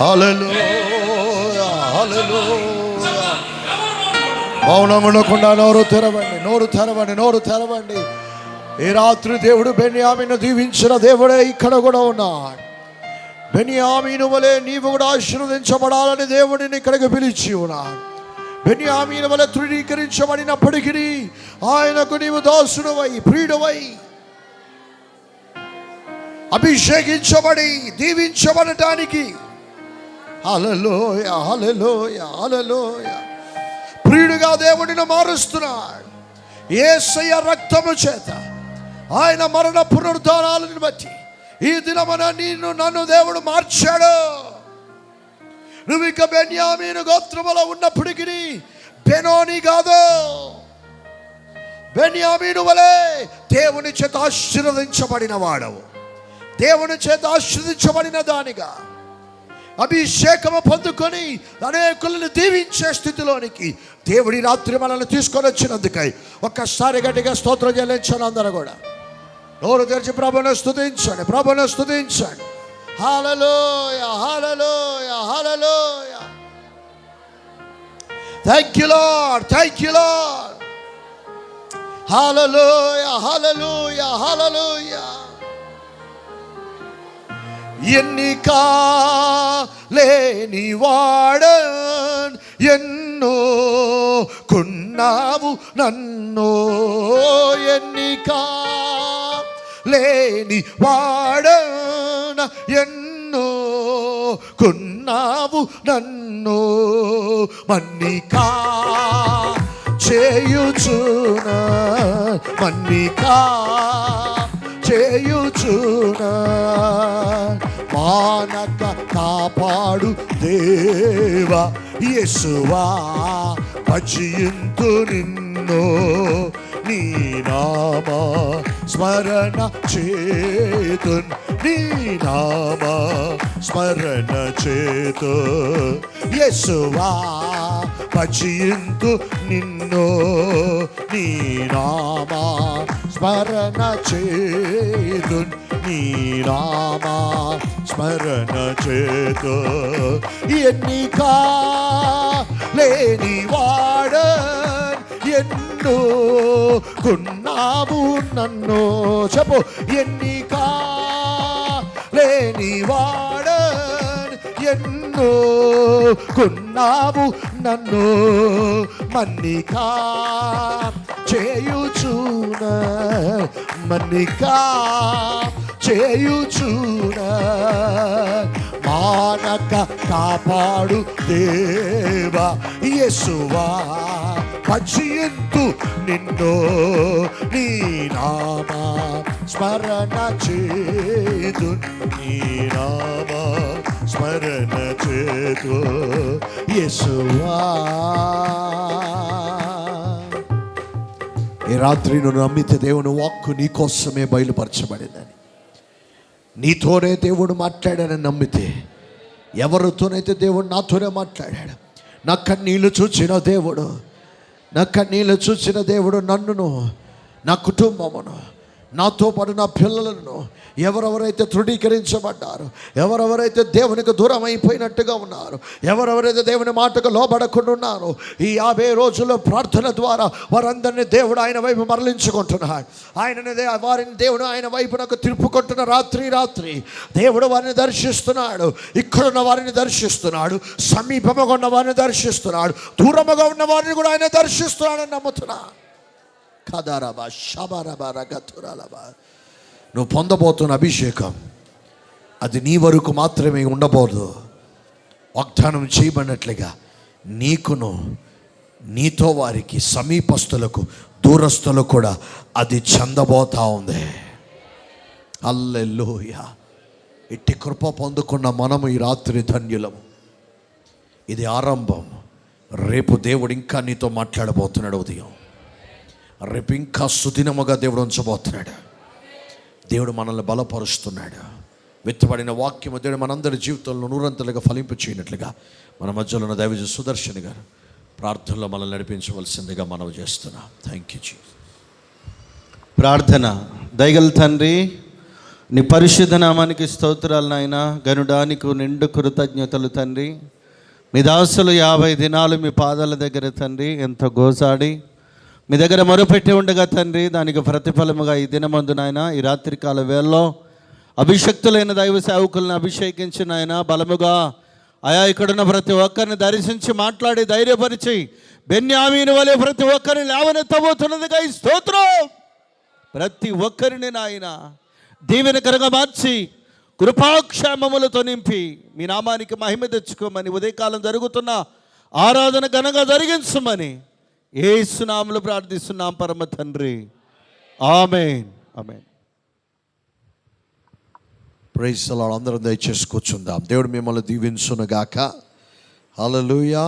హల్లెలూయా, హల్లెలూయా. మౌనం ఉండకుండా నోరు తెరవండి, నోరు తెరవండి, నోరు తెరవండి. ఈ రాత్రి దేవుడు బెన్యామీను దీవించిన దేవుడే ఇక్కడ కూడా ఉన్నాడు. బెన్యామీను వలె నీవు కూడా ఆశీర్వదించబడాలని దేవుడిని ఇక్కడికి పిలిచి ఉన్నాడు. బెన్యామీను వలె తృణీకరించబడినప్పటికీ ఆయనకు నీవు దాసుడువై, ప్రియుడువై, అభిషేకించబడి దీవించబడటానికి హల్లెలూయా, హల్లెలూయా, హల్లెలూయా. ప్రియుడిగా దేవుడిని మారుస్తున్నాడు. యేసయ్య రక్తము చేత, ఆయన మరణ పునరుద్ధానాలను బట్టి ఈ దినమున నన్ను దేవుడు మార్చాడు. నువ్వు ఇక బెన్యామీను గోత్రములో ఉన్నప్పటికీ బెనోని కాదు, బెన్యామీను వలె దేవుని చేత ఆశీర్వదించబడిన వాడవు, దేవుని చేత ఆశీర్వదించబడిన దానిగా అభిషేకము పొందుకొని అనేకులను దీవించే స్థితిలోనికి దేవుడి రాత్రి మనల్ని తీసుకొని వచ్చినందుకై ఒక్కసారి గట్టిగా స్తోత్రం చెల్లించండి. అందరూ కూడా నోరు తెరిచి ప్రభువును స్తుతించండి, ప్రభువును స్తుతించండి. హల్లెలూయా, హల్లెలూయా, హల్లెలూయా. Thank you Lord, thank you Lord. హల్లెలూయా, హల్లెలూయా, హల్లెలూయా. ఎన్నిక లేని వాడన్ ఎన్నో కున్నావు నన్ను, ఎన్నిక లేని వాడన్ ఎన్నో కున్నావు నన్ను, మన్నిక చేయుచున, మన్నిక చేయుచున, మానక కాపాడు దేవా యేసువా, భజింతు నిన్ను, నీ నామ స్మరణ చేతున్, నీ నామ స్మరణ చేతు, యేసువా భజింతు నిన్ను, నీ నామ స్మరణ చేతున్, నీ నామ స్మరణ చేతు. ఎన్నిక లేని వాడన్ ఎన్నో కున్నావు నన్ను, చెప్పు. ఎన్నిక లేని వాడన్ ఎన్నో కున్నావు నన్ను, మన్నిక చేయుచున, మన్నిక చేయుచున, మానక కాపాడు దేవా యేసువా, భజింతు నిన్ను, నీ నామ స్మరణ చేతు, నీ నామ స్మరణ చేతు, యేసువా. ఈ రాత్రి నువ్వు నమ్మితే దేవుని వాక్కు నీ కోసమే బయలుపరచబడిందని, నీతోనే దేవుడు మాట్లాడాడని నమ్మితే, ఎవరితోనైతే దేవుడు నాతోనే మాట్లాడాడు, నా కన్నీళ్ళు చూచిన దేవుడు, నా కన్నీళ్ళు చూసిన దేవుడు నన్నును, నా కుటుంబమును, నాతో పాటు నా పిల్లలను, ఎవరెవరైతే తృణీకరించబడ్డారు, ఎవరెవరైతే దేవునికి దూరం అయిపోయినట్టుగా ఉన్నారు, ఎవరెవరైతే దేవుని మాటకు లోబడకుండా ఉన్నారు, ఈ 50 రోజుల్లో ప్రార్థన ద్వారా వారందరినీ దేవుడు ఆయన వైపు మరలించుకుంటున్నాడు. వారిని దేవుడు ఆయన వైపునకు తిప్పుకుంటున్న రాత్రి దేవుడు వారిని దర్శిస్తున్నాడు. ఇక్కడున్న వారిని దర్శిస్తున్నాడు, సమీపముగా ఉన్న వారిని దర్శిస్తున్నాడు, దూరముగా ఉన్న వారిని కూడా ఆయన దర్శిస్తున్నాడని నమ్ముతున్నా. కదారబా షబరబా రగతురాలబా. నువ్వు పొందబోతున్న అభిషేకం అది నీ వరకు మాత్రమే ఉండబోదు. వాగ్దానం చేయబడినట్లుగా నీకును, నీతో వారికి, సమీపస్తులకు, దూరస్తులకు కూడా అది చెందబోతా ఉంది. హల్లెలూయా. ఇట్టి కృప పొందుకున్న మనము ఈ రాత్రి ధన్యులము. ఇది ఆరంభం. రేపు దేవుడు ఇంకా నీతో మాట్లాడబోతున్నాడు. ఉదయం రేపు ఇంకా సుదినముగా దేవుడు ఉంచబోతున్నాడు. దేవుడు మనల్ని బలపరుస్తున్నాడు. విత్తబడిన వాక్యము దేవుడు మనందరి జీవితంలో నూరంతలుగా ఫలింపు చేయనట్లుగా మన మధ్యలో ఉన్న దైవజన సుదర్శన్ గారు ప్రార్థనలో మనల్ని నడిపించవలసిందిగా మనవి చేస్తున్నాం. Thank you Jesus. ప్రార్థన. దయగల తండ్రి, నీ పరిశుద్ధ నామానికి స్తోత్రాలు నాయన. గనుడానికి నిండు కృతజ్ఞతలు తండ్రి. మీ దాసులు 50 దినాలు మీ పాదాల దగ్గర తండ్రి ఎంతో గోజాడి మీ దగ్గర మొరపెట్టి ఉండగా తండ్రి, దానికి ప్రతిఫలముగా ఈ దినమందు నాయన ఈ రాత్రికాల వేళలో అభిషక్తులైన దైవ సేవకులను అభిషేకించిన ఆయన బలముగా ఆయా ఇక్కడున్న ప్రతి ఒక్కరిని దర్శించి మాట్లాడి ధైర్యపరిచి బెన్యామీను వలె ప్రతి ఒక్కరిని లేవనెత్తబోతున్నదిగా ఈ స్తోత్రం. ప్రతి ఒక్కరిని నాయన దీవెనకరంగా మార్చి కృపాక్షేమములతో నింపి మీ నామానికి మహిమ తెచ్చుకోమని ఉదయకాలం జరుగుతున్న ఆరాధన ఘనంగా జరిగించమని యేసు నామములో ప్రార్థిస్తున్నాం పరమ తండ్రి. ఆమేన్. ఆమేన్. Praise the Lord. అందరం దయచేసి కూర్చుందాం. దేవుడు మిమ్మల్ని దీవించును గాక. హల్లెలూయా.